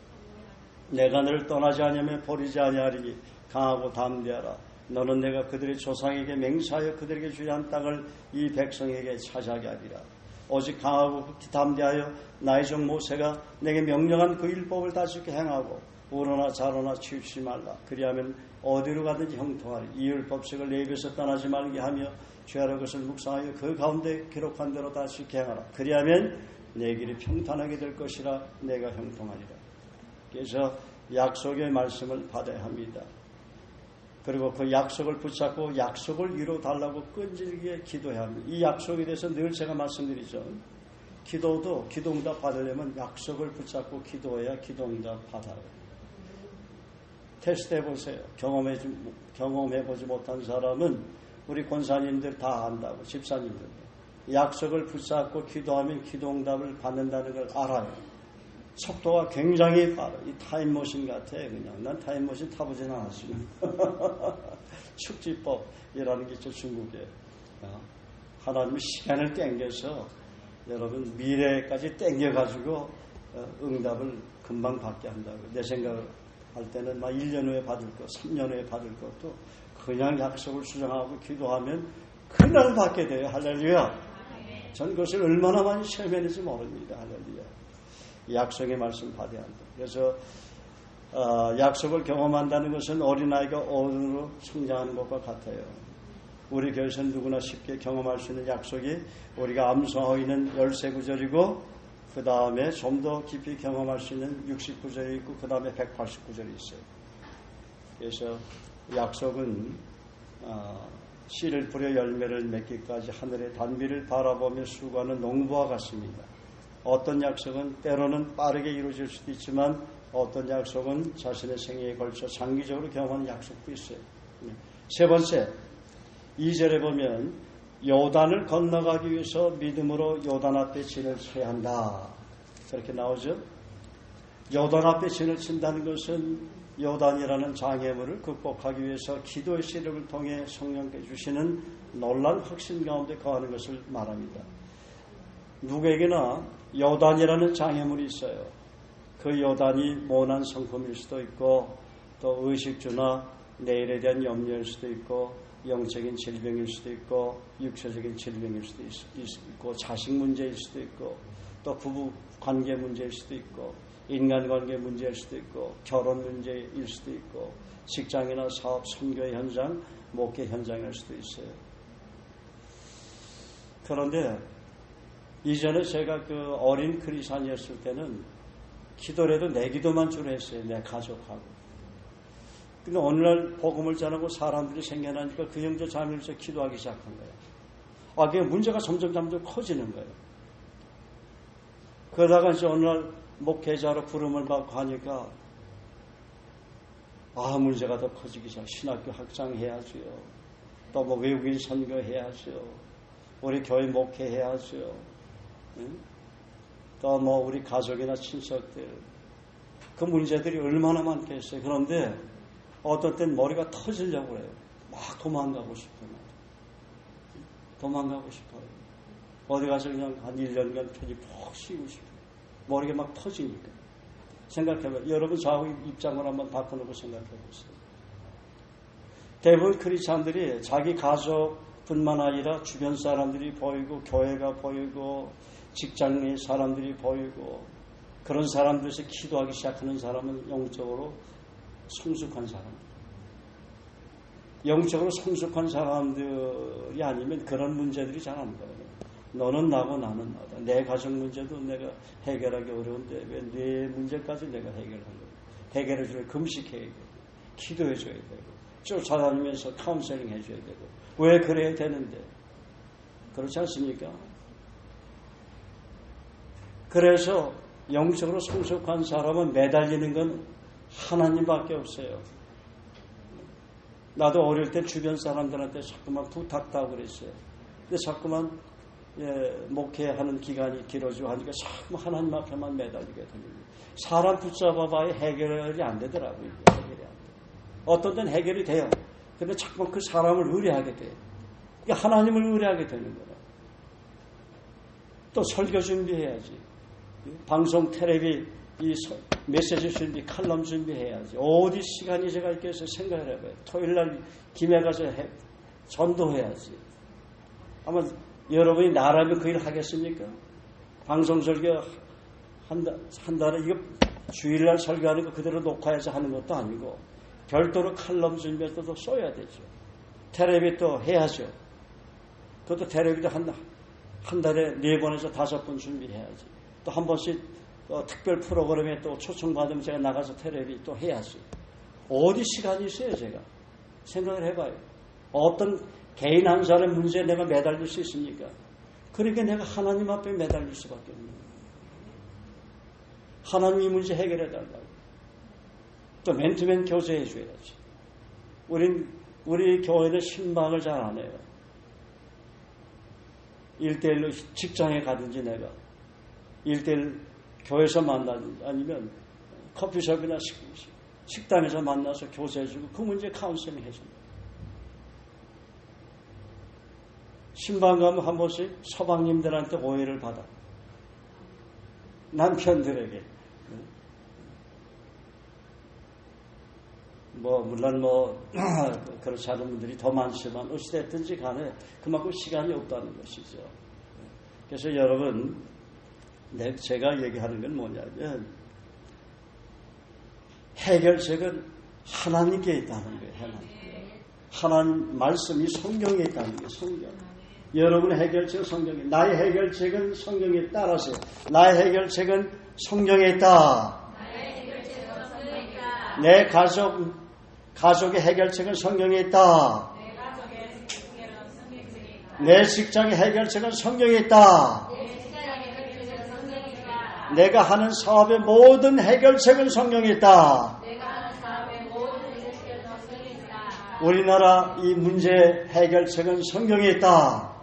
내가 너를 떠나지 아니하며 버리지 아니하리니 강하고 담대하라. 너는 내가 그들의 조상에게 맹세하여 그들에게 주려 한 땅을 이 백성에게 차지하게 하리라. 오직 강하고 담대하여 나의 종 모세가 내게 명령한 그 율법을 다 지켜 행하고 우러나 자로나 치우치지 말라. 그리하면 어디로 가든지 형통하리. 이 율법책을 내 입에서 떠나지 말게 하며 죄하러 것을 묵상하여 그 가운데 기록한 대로 다 지켜 행하라. 그리하면 내 길이 평탄하게 될 것이라. 내가 형통하리라. 그래서 약속의 말씀을 받아야 합니다. 그리고 그 약속을 붙잡고 약속을 이루어달라고 끈질기게 기도해야 합니다. 이 약속에 대해서 늘 제가 말씀드리죠. 기도도 기도응답 받으려면 약속을 붙잡고 기도해야 기도응답 받아요. 테스트 해보세요. 경험해보지 못한 사람은 우리 권사님들 다 안다고, 집사님들. 약속을 붙잡고 기도하면 기도응답을 받는다는 걸 알아요. 속도가 굉장히 빠르. 이 타임머신 같아요. 그냥 난 타임머신 타보진 않았지만 축지법이라는 게 있죠, 중국에. 하나님이 시간을 땡겨서 여러분 미래까지 땡겨가지고 응답을 금방 받게 한다고. 내 생각을 할 때는 막 1년 후에 받을 것, 3년 후에 받을 것도 그냥 약속을 수정하고 기도하면 그날 받게 돼요. 할렐루야. 전 그것을 얼마나 많이 체험했는지 모릅니다. 할렐루야. 약속의 말씀 받아야 한다. 그래서 약속을 경험한다는 것은 어린아이가 어른으로 성장하는 것과 같아요. 우리 교회에서는 누구나 쉽게 경험할 수 있는 약속이 우리가 암송하고 있는 13구절이고 그 다음에 좀 더 깊이 경험할 수 있는 69절이 있고 그 다음에 189절이 있어요. 그래서 약속은 씨를 뿌려 열매를 맺기까지 하늘의 단비를 바라보며 수고하는 농부와 같습니다. 어떤 약속은 때로는 빠르게 이루어질 수도 있지만 어떤 약속은 자신의 생애에 걸쳐 장기적으로 경험하는 약속도 있어요. 세 번째, 2절에 보면 요단을 건너가기 위해서 믿음으로 요단 앞에 진을 쳐야 한다. 그렇게 나오죠. 요단 앞에 진을 친다는 것은 요단이라는 장애물을 극복하기 위해서 기도의 시력을 통해 성령께 주시는 놀라운 확신 가운데 거하는 것을 말합니다. 누구에게나 요단이라는 장애물이 있어요. 그 요단이 모난 성품일 수도 있고 또 의식주나 내일에 대한 염려일 수도 있고 영적인 질병일 수도 있고 육체적인 질병일 수도 있고 자식 문제일 수도 있고 또 부부 관계 문제일 수도 있고 인간관계 문제일 수도 있고 결혼 문제일 수도 있고 직장이나 사업, 선교 현장, 목회 현장일 수도 있어요. 그런데 이전에 제가 그 어린 크리스찬이었을 때는 기도를 해도 내 기도만 주로 했어요. 내 가족하고. 근데 어느 날 복음을 전하고 사람들이 생겨나니까 그 형제 자매로서 기도하기 시작한 거예요. 그게 문제가 점점 커지는 거예요. 그러다가 이제 어느 날 목회자로 부름을 받고 하니까 문제가 더 커지기 시작. 신학교 확장해야죠. 또 뭐 외국인 선교해야죠. 우리 교회 목회해야죠. 또 뭐 우리 가족이나 친척들 그 문제들이 얼마나 많겠어요. 그런데 어떨 땐 머리가 터지려고 그래요. 막 도망가고 싶어요. 어디 가서 그냥 한 1년간 편히 푹 쉬고 싶어요. 머리가 막 터지니까. 생각해봐요. 여러분 좌우 입장을 한번 바꿔놓고 생각해보세요. 대부분 크리스찬들이 자기 가족뿐만 아니라 주변 사람들이 보이고 교회가 보이고 직장의 사람들이 보이고 그런 사람들에서 기도하기 시작하는 사람은 영적으로 성숙한 사람들. 영적으로 성숙한 사람들이 아니면 그런 문제들이 잘 안 보여요. 너는 나고 나는 나다. 내 가족 문제도 내가 해결하기 어려운데 왜 내 문제까지 내가 해결해줘야 금식해야 되고 기도해줘야 되고 쫓아다니면서 카운셀링 해줘야 되고 왜 그래야 되는데 그렇지 않습니까? 그래서 영적으로 성숙한 사람은 매달리는 건 하나님밖에 없어요. 나도 어릴 때 주변 사람들한테 자꾸만 부탁하고 그랬어요. 근데 자꾸만 목회하는 기간이 길어지고 하니까 자꾸 하나님 앞에만 매달리게 됩니다. 사람 붙잡아봐야 해결이 안 되더라고요. 해결이 안 돼요. 어떤 때는 해결이 돼요. 근데 자꾸 그 사람을 의뢰하게 돼요. 그러니까 하나님을 의뢰하게 되는 거예요. 또 설교 준비해야지. 방송, 텔레비, 메시지 준비, 칼럼 준비해야지. 어디 시간이 제가 있겠어요? 생각을 해봐요. 토요일날 김해 가서 전도해야지. 아마 여러분이 나라면 그 일 하겠습니까? 방송 설교 한 달에 이거 주일날 설교하는 거 그대로 녹화해서 하는 것도 아니고 별도로 칼럼 준비해서 또 써야 되죠. 텔레비 또 해야죠. 그것도 텔레비도 한 달에 4번에서 5번 준비해야지. 또 한 번씩 특별 프로그램에 또 초청받으면 제가 나가서 텔레비 또 해야지. 어디 시간이 있어요, 제가? 생각을 해봐요. 어떤 개인 한 사람의 문제에 내가 매달릴 수 있습니까? 그러니까 내가 하나님 앞에 매달릴 수밖에 없는 거예요. 하나님 이 문제 해결해달라고. 또 맨투맨 교제해 줘야지. 우리 교회는 신방을 잘 안 해요. 1대1로 직장에 가든지 내가 1대1 교회에서 만나든지 아니면 커피숍이나 식당에서 만나서 교제해주고 그 문제 카운셀링 해줍니다. 신방 가면 한 번씩 서방님들한테 오해를 받아. 남편들에게. 물론 그렇지 않은 분들이 더 많지만 어찌됐든지 간에 그만큼 시간이 없다는 것이죠. 그래서 여러분, 제가 얘기하는 건 뭐냐면 해결책은 하나님께 있다는 거예요. 하나님 말씀이 성경에 있다는 거예요. 성경. 여러분의 해결책은 성경에, 나의 해결책은 성경에 따라서요. 나의 해결책은 성경에 있다. 내 가족의 해결책은 성경에 있다. 내 직장의 해결책은 성경에 있다. 내가 하는 사업의 모든 해결책은 성경에 있다. 우리나라 이 문제 해결책은 성경에 있다.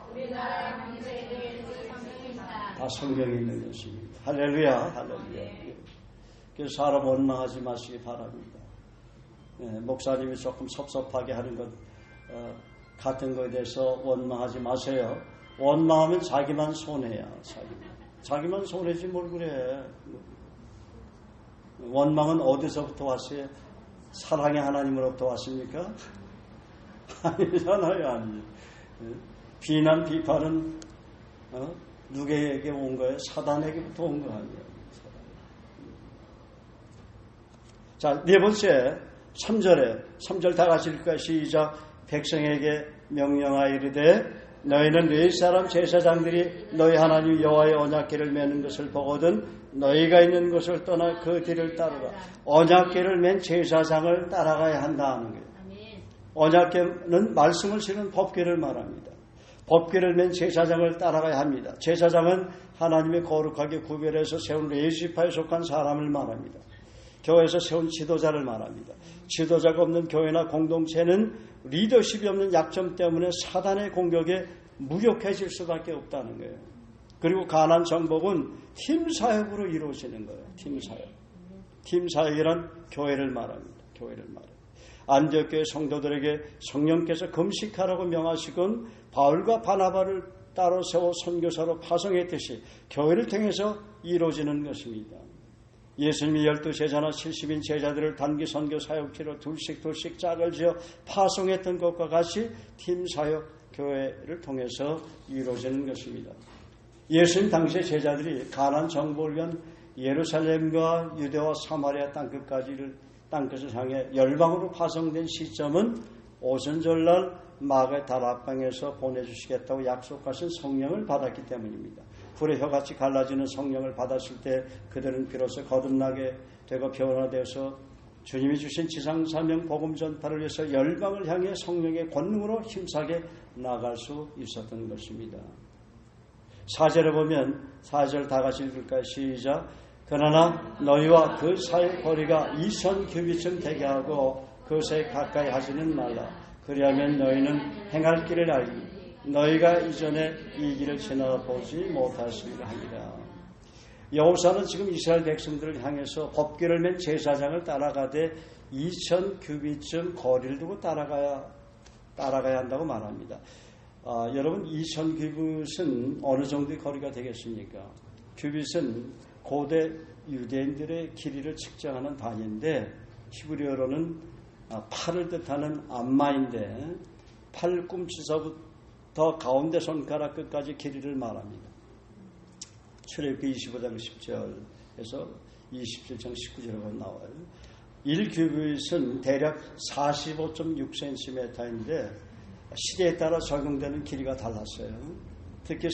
다 성경에 있는 것입니다. 할렐루야, 할렐루야. 그래서 사람 원망하지 마시기 바랍니다. 목사님이 조금 섭섭하게 하는 것 같은 것에 대해서 원망하지 마세요. 원망하면 자기만 손해야. 자기만 손해지 뭘 그래. 원망은 어디서부터 왔어요? 사랑의 하나님으로부터 왔습니까? 아니잖아요. 아니. 비난, 비판은 누구에게 온 거예요? 사단에게부터 온 거 아니에요. 자, 네 번째 3절 다 같이 읽을까요? 시작. 백성에게 명령하여 이르되 너희는 네 사람 제사장들이 너희 하나님 여호와의 언약궤를 매는 것을 보거든 너희가 있는 곳을 떠나 그 뒤를 따르라. 언약궤를 맨 제사장을 따라가야 한다는 거예요. 언약궤는 말씀을 실은 법궤를 말합니다. 법궤를 맨 제사장을 따라가야 합니다. 제사장은 하나님의 거룩하게 구별해서 세운 레위지파에 속한 사람을 말합니다. 교회에서 세운 지도자를 말합니다. 지도자가 없는 교회나 공동체는 리더십이 없는 약점 때문에 사단의 공격에 무력해질 수밖에 없다는 거예요. 그리고 가난 정복은 팀 사역으로 이루어지는 거예요. 팀 사역. 팀 사역이란 교회를 말합니다. 교회를 말합니다. 안디옥 교회 성도들에게 성령께서 금식하라고 명하시곤 바울과 바나바를 따로 세워 선교사로 파송했듯이 교회를 통해서 이루어지는 것입니다. 예수님이 12제자나 70인 제자들을 단기 선교 사역지로 둘씩 짝을 지어 파송했던 것과 같이 팀 사역 교회를 통해서 이루어지는 것입니다. 예수님 당시의 제자들이 가나안 정복을 위한 예루살렘과 유대와 사마리아 땅끝을 향해 열방으로 파송된 시점은 오순절날 마가의 다락방에서 보내주시겠다고 약속하신 성령을 받았기 때문입니다. 불의 혀같이 갈라지는 성령을 받았을 때 그들은 비로소 거듭나게 되고 변화되어서 주님이 주신 지상사명 복음 전파를 위해서 열방을 향해 성령의 권능으로 힘차게 나갈 수 있었던 것입니다. 4절에 보면 4절 다 같이 읽을까요? 시작. 그러나 너희와 그 사이의 거리가 2000규빗쯤 되게 하고 그것에 가까이 하지는 말라. 그리하면 너희는 행할 길을 알기 너희가 이전에 이 길을 지나보지 못하시리라 하니라. 여호사는 지금 이스라엘 백성들을 향해서 법궤를 맨 제사장을 따라가되 2000규빗쯤 거리를 두고 따라가야 한다고 말합니다. 여러분 2000규빗은 어느 정도의 거리가 되겠습니까? 규빗은 고대 유대인들의 길이를 측정하는 단위인데 히브리어로는 팔을 뜻하는 암마인데 팔꿈치서부터 가운데 손가락 끝까지 길이를 말합니다. 출애굽기 25장 10절에서 27장 19절에 나와요. 1규빗은 대략 45.6cm인데 시대에 따라 적용되는 길이가 달랐어요. 특히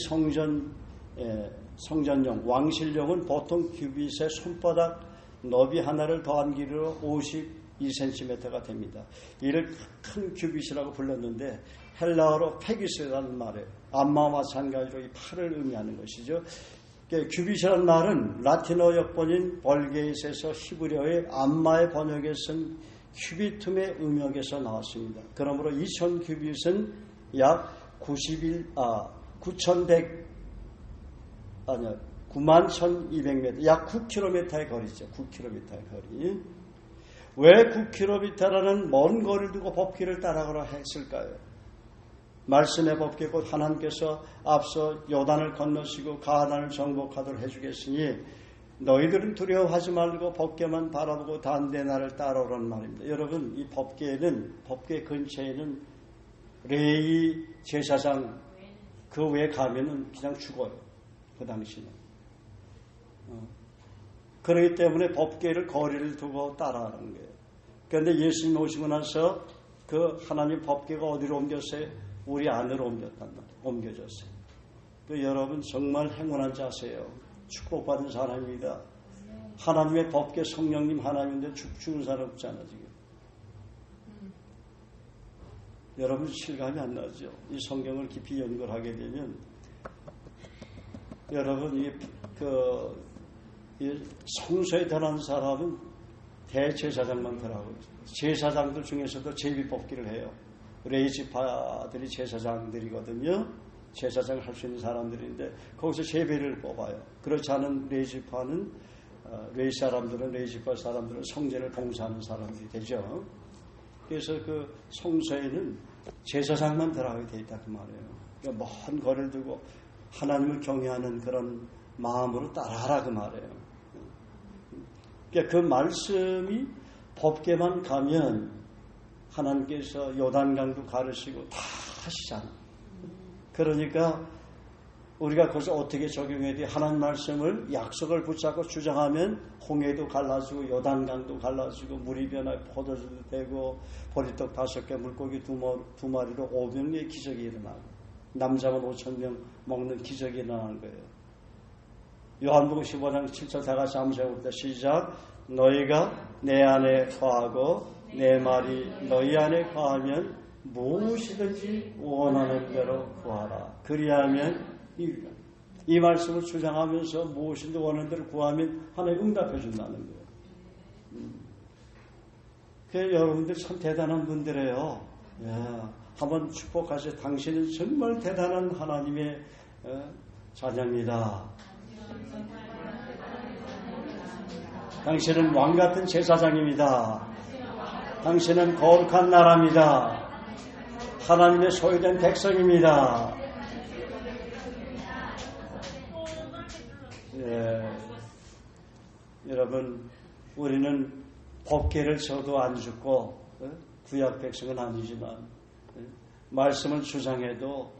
성전용, 왕실용은 보통 규빗의 손바닥 너비 하나를 더한 길이로 52cm가 됩니다. 이를 큰 규빗이라고 불렀는데 헬라어로 페기스라는 말이에요. 암마와 마찬가지로 이 팔을 의미하는 것이죠. 규빗이라는 말은 라틴어 역본인 벌게이스에서 히브리어의 암마의 번역에 쓴 규비툼의 음역에서 나왔습니다. 그러므로 2000 규빗은 약 91,200m, 약 9km의 거리죠. 9km의 거리. 왜 9km라는 먼 거리를 두고 법궤를 따라가라 했을까요? 말씀의 법궤 곧 하나님께서 앞서 요단을 건너시고 가나안을 정복하도록 해주겠으니 너희들은 두려워하지 말고 법궤만 바라보고 단대 나를 따라오라는 말입니다. 여러분, 이 법궤 근처에는 레위 제사장 그 외에 가면은 그냥 죽어요. 그 당시는. 그렇기 때문에 법궤를 거리를 두고 따라가는 거예요. 그런데 예수님 오시고 나서 그 하나님 법궤가 어디로 옮겼어요? 우리 안으로 옮겼단 말이에요. 옮겨졌어요. 여러분 정말 행운한 자세요. 축복받은 사람입니다. 하나님의 법궤 성령님 하나님인데 죽는 사람 없잖아 지금. 여러분 실감이 안 나죠? 이 성경을 깊이 연구하게 되면 여러분 이 성소에 들어간 사람은 대제사장만 들어가고 제사장들 중에서도 제비뽑기를 해요. 레이지파들이 제사장들이거든요. 제사장을 할 수 있는 사람들인데 거기서 제비를 뽑아요. 그렇지 않은 레이지파는 레이지파 사람들은 성전을 봉사하는 사람들이 되죠. 그래서 그 성소에는 제사장만 들어가게 돼 있다 그 말이에요. 그러니까 먼 거리를 두고 하나님을 경외하는 그런 마음으로 따라하라 그 말이에요. 그러니까 그 말씀이 법궤만 가면 하나님께서 요단강도 가르시고 다 하시잖아요. 그러니까 우리가 그것을 어떻게 적용해야 돼? 하나님 말씀을 약속을 붙잡고 주장하면 홍해도 갈라지고 요단강도 갈라지고 물이 변하고 포도주도 되고 보리떡 5개 물고기 2마리로 500명의 기적이 일어나고 남자만 5,000명 먹는 기적이 일어나는 거예요. 요한복음 15장 7절 다 같이 한번 해봅시다. 시작. 너희가 내 안에 거하고 내 말이 너희 안에 거하면 무엇이든지 원하는 대로 구하라. 그리하면 이 말씀을 주장하면서 무엇이든지 원하는 대로 구하면 하나님 응답해 준다는 거예요. 그래서 여러분들 참 대단한 분들이에요. 한번 축복하세요. 당신은 정말 대단한 하나님의 자녀입니다. 당신은 왕같은 제사장입니다. 당신은 거룩한 나라입니다. 하나님의 소유된 백성입니다. 여러분, 우리는 법궤를 쳐도 안 죽고 구약 백성은 아니지만 말씀을 주장해도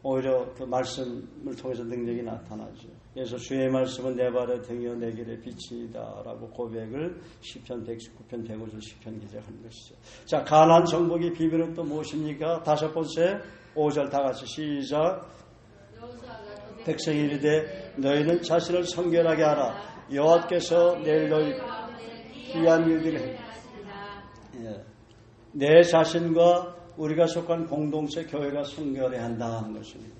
오히려 그 말씀을 통해서 능력이 나타나죠. 그래서 주의 말씀은 내 발에 등이요 내 길에 빛이다 라고 고백을 시편 119편 105절 시편 기자하는 것이죠. 자, 가나안 정복의 비밀은 또 무엇입니까? 5번째 5절 다 같이 시작. 백성이 이르되 너희는 자신을 성결하게 하라. 여호와께서 내일 너희 귀한 일들을 내 자신과 우리가 속한 공동체 교회가 성결해야 한다는 것입니다.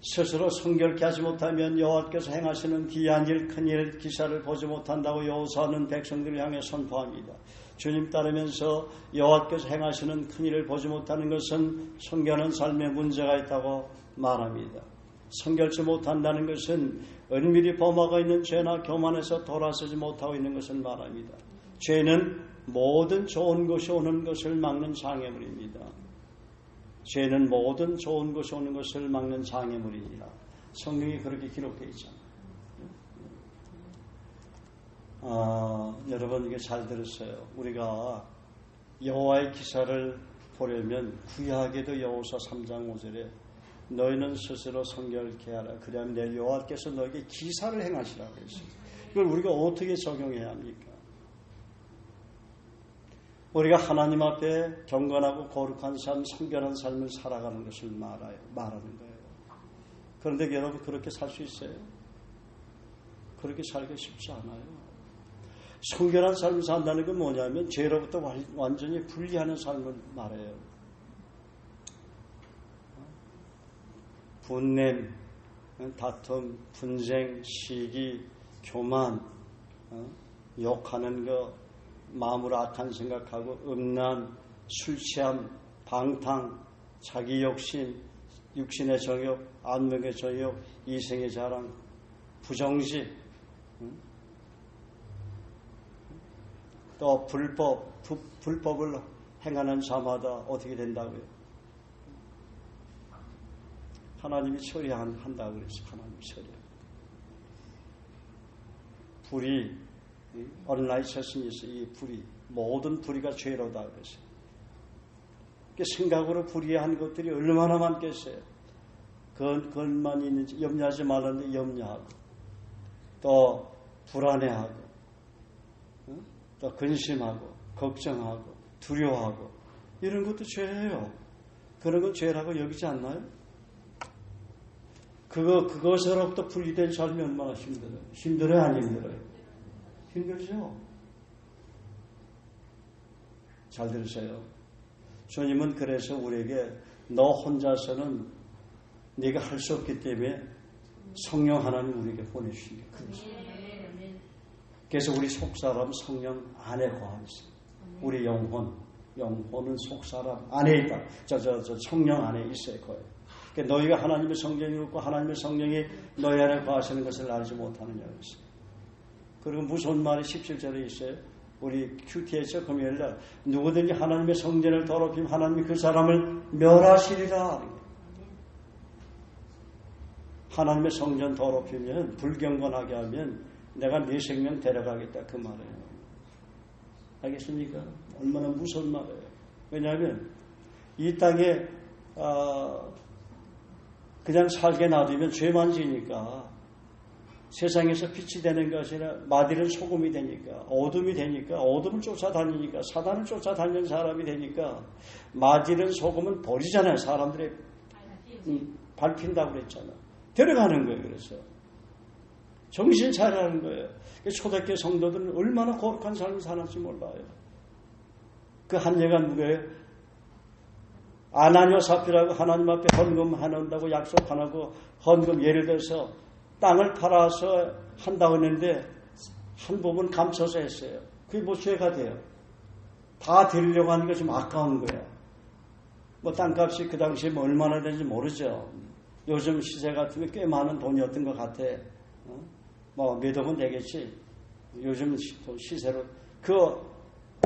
스스로 성결케 하지 못하면 여호와께서 행하시는 귀한 일, 큰일, 기사를 보지 못한다고 여호사는 백성들을 향해 선포합니다. 주님 따르면서 여호와께서 행하시는 큰일을 보지 못하는 것은 성결한 삶에 문제가 있다고 말합니다. 성결치 못한다는 것은 은밀히 범하고 있는 죄나 교만에서 돌아서지 못하고 있는 것을 말합니다. 죄는 모든 좋은 것이 오는 것을 막는 장애물입니다. 죄는 모든 좋은 것이 오는 것을 막는 장애물입니다. 성경이 그렇게 기록되어 있잖아요. 여러분 이게 잘 들으세요. 우리가 여호와의 기사를 보려면 구약에도 여호수아 3장 5절에 너희는 스스로 성결케 하라. 그러면 내 여호와께서 너에게 기사를 행하시라고 했어요. 이걸 우리가 어떻게 적용해야 합니까? 우리가 하나님 앞에 경건하고 거룩한 삶, 성결한 삶을 살아가는 것을 말하는 거예요. 그런데 여러분 그렇게 살 수 있어요? 그렇게 살기 쉽지 않아요. 성결한 삶을 산다는 건 뭐냐면 죄로부터 완전히 분리하는 삶을 말해요. 분냄, 다툼, 분쟁, 시기, 교만, 욕하는 거, 마음으로 악한 생각하고 음란, 술 취함, 방탕, 자기 욕심, 육신의 정욕, 안목의 정욕, 이생의 자랑, 부정식, 또 불법을 행하는 자마다 어떻게 된다고요? 하나님이 처리한다고 그랬어요. 하나님이 처리. 불이 언라이처스니스, 이 불이 모든 불의가 죄로다 그랬어요. 생각으로 불의한 것들이 얼마나 많겠어요. 그것만 있는지 염려하지 말았는데 염려하고, 또 불안해하고, 또 근심하고, 걱정하고, 두려워하고, 이런 것도 죄예요. 그런 건 죄라고 여기지 않나요? 그것으로부터 분리된 삶이 얼마나 힘들어요. 힘들어요, 안 힘들어요? 힘들죠? 잘 들으세요. 주님은 그래서 우리에게 너 혼자서는 네가 할 수 없기 때문에 성령 하나님 우리에게 보내주신 게 그렇습니다. 그래서 우리 속사람 성령 안에 거하고 있어요. 우리 영혼은 속사람 안에 있다. 저 성령 안에 있어야 거예요. 그러니까 너희가 하나님의 성령이었고 하나님의 성령이 너희 안에 거하시는 것을 알지 못하느냐고 했어요. 그리고 무슨 말이 17절에 있어요? 우리 QT에서 금요일날 누구든지 하나님의 성전을 더럽히면 하나님이 그 사람을 멸하시리라. 하나님의 성전 더럽히면, 불경건하게 하면 내가 네 생명 데려가겠다 그 말이에요. 알겠습니까? 얼마나 무서운 말이에요. 왜냐하면 이 땅에 그냥 살게 놔두면 죄만 지니까 세상에서 빛이 되는 것이 아니라 마딜은 소금이 되니까, 어둠이 되니까, 어둠을 쫓아다니니까, 사단을 쫓아다니는 사람이 되니까, 마딜은 소금은 버리잖아요. 사람들의 밟힌다고 그랬잖아. 데려가는 거예요. 그래서 정신 차리라는 거예요. 초대교회 성도들은 얼마나 거룩한 삶을 사는지 몰라요. 그 한 예가 누구예요? 아나니아 사피라고 하나님 앞에 헌금한다고 약속 안 하고 헌금 예를 들어서 땅을 팔아서 한다고 했는데 한 부분 감춰서 했어요. 그게 뭐 죄가 돼요. 다 드리려고 하는 게 좀 아까운 거야. 뭐 땅값이 그 당시에 뭐 얼마나 되는지 모르죠. 요즘 시세 같으면 꽤 많은 돈이었던 것 같아. 뭐 몇 억은 되겠지. 요즘 시세로.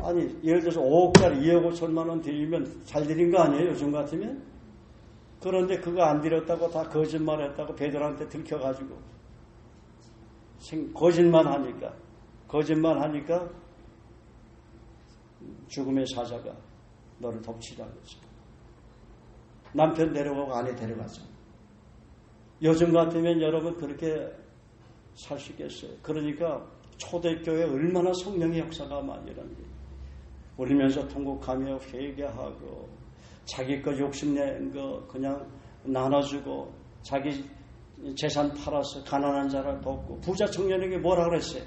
아니, 예를 들어서 5억짜리 2억 5천만 원 드리면 잘 드린 거 아니에요? 요즘 같으면? 그런데 그거 안 드렸다고 다 거짓말 했다고 베드로한테 들켜가지고. 거짓말 하니까 죽음의 사자가 너를 덮치라 그랬죠. 남편 데려가고 아내 데려가죠. 요즘 같으면 여러분 그렇게 살 수 있겠어요. 그러니까 초대교회 얼마나 성령의 역사가 많이 일어납니다. 울면서 통곡하며 회개하고 자기 거 욕심낸 거 그냥 나눠주고 자기 재산 팔아서 가난한 자를 돕고 부자 청년에게 뭐라 그랬어요?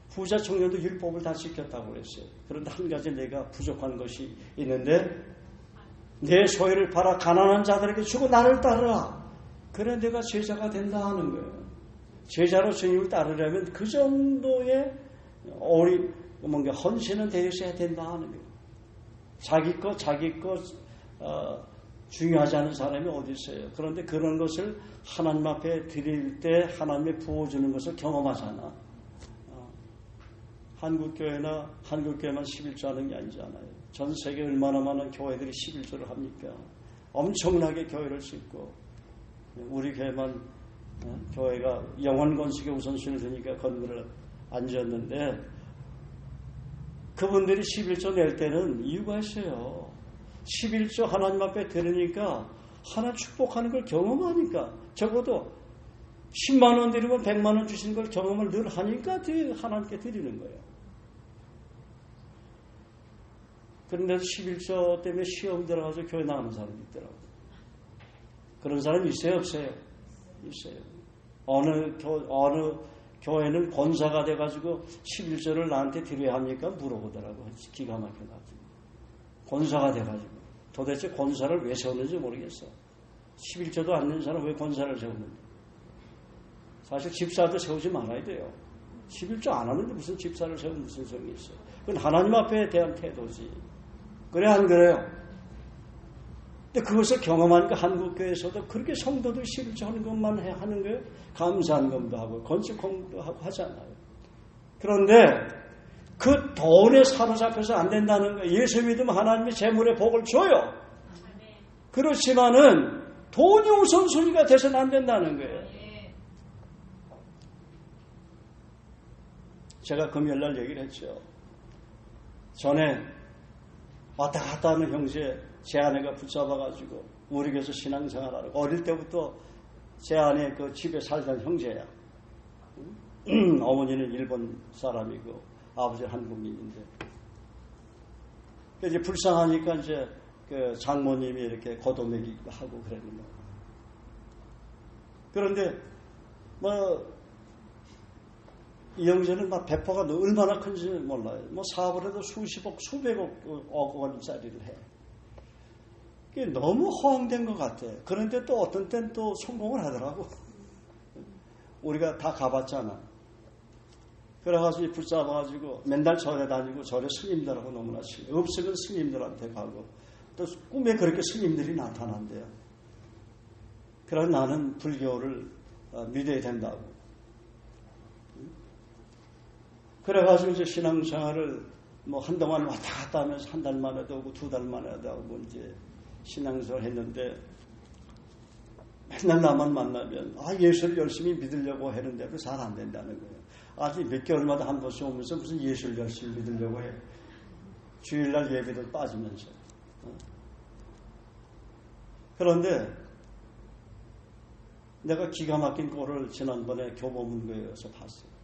부자 청년도 율법을 다 지켰다고 그랬어요. 그런데 한 가지 내가 부족한 것이 있는데 내 소유를 팔아 가난한 자들에게 주고 나를 따르라. 그래 내가 제자가 된다 하는 거예요. 제자로 주님을 따르려면 그 정도의 뭔가 헌신은 되어 있어야 된다 하는 거예요. 자기 것 중요하지 않은 사람이 어디 있어요. 그런데 그런 것을 하나님 앞에 드릴 때 하나님이 부어주는 것을 경험하잖아. 한국교회만 11조 하는 게 아니잖아요. 전 세계 얼마나 많은 교회들이 11조를 합니까? 엄청나게 교회를 짓고 우리 교회만 교회가 영원 건축에 우선순위를 두니까 건물을 안 지었는데 그분들이 11조 낼 때는 이유가 있어요. 11조 하나님 앞에 드리니까 하나 축복하는 걸 경험하니까 적어도 10만 원 드리면 100만 원 주시는 걸 경험을 늘 하니까 하나님께 드리는 거예요. 그런데 11조 때문에 시험 들어가서 교회 나가는 사람이 있더라고요. 그런 사람이 있어요? 없어요? 있어요. 어느 교회는 권사가 돼가지고 11조를 나한테 드려야 합니까? 물어보더라고. 기가 막혀가지고. 권사가 돼가지고. 도대체 권사를 왜 세웠는지 모르겠어. 11조도 안 낸 사람 왜 권사를 세우는데? 사실 집사도 세우지 말아야 돼요. 11조 안 하는데 무슨 집사를 세우면 무슨 소용이 있어요. 그건 하나님 앞에 대한 태도지. 그래 안 그래요? 근데 그것을 경험하니까 한국교회에서도 그렇게 성도들 11조 하는 것만 하는 거예요. 감사한금도 하고 건축공도 하고 하잖아요. 그런데 그 돈에 사로잡혀서 안 된다는 거예요. 예수 믿으면 하나님이 재물의 복을 줘요. 그렇지만은 돈이 우선순위가 돼서는 안 된다는 거예요. 제가 금요일날 얘기를 했죠. 전에 왔다 갔다 하는 형제 제 아내가 붙잡아가지고 우리 교회에서 신앙생활하고 어릴 때부터 제 아내 그 집에 살던 형제야. 어머니는 일본 사람이고 아버지는 한국인인데 이제 불쌍하니까 이제 그 장모님이 이렇게 거둬매기도 하고 그랬는 거예요. 그런데 뭐 이 형제는 막 배포가 얼마나 큰지 몰라요. 뭐 사업을 해도 수십억, 수백억 원짜리를 해. 그게 너무 허황된 것 같아. 그런데 또 어떤 땐 또 성공을 하더라고. 우리가 다 가봤잖아. 그래가지고 붙잡아가지고 맨날 절에 다니고 절에 스님들하고 너무나 친해. 없으면 스님들한테 가고 또 꿈에 그렇게 스님들이 나타난대요. 그래서 나는 불교를 믿어야 된다고. 그래가지고 이제 신앙생활을 뭐 한동안 왔다 갔다 하면서 한 달 만에도 오고 두 달 만에도 오고 이제 신앙생활 했는데 맨날 나만 만나면 예수를 열심히 믿으려고 했는데도 잘 안 된다는 거예요. 아직 몇 개월마다 한 번씩 오면서 무슨 예수를 열심히 믿으려고 해. 주일날 예배도 빠지면서. 그런데 내가 기가 막힌 꼴을 지난번에 교보문고에서 봤어요.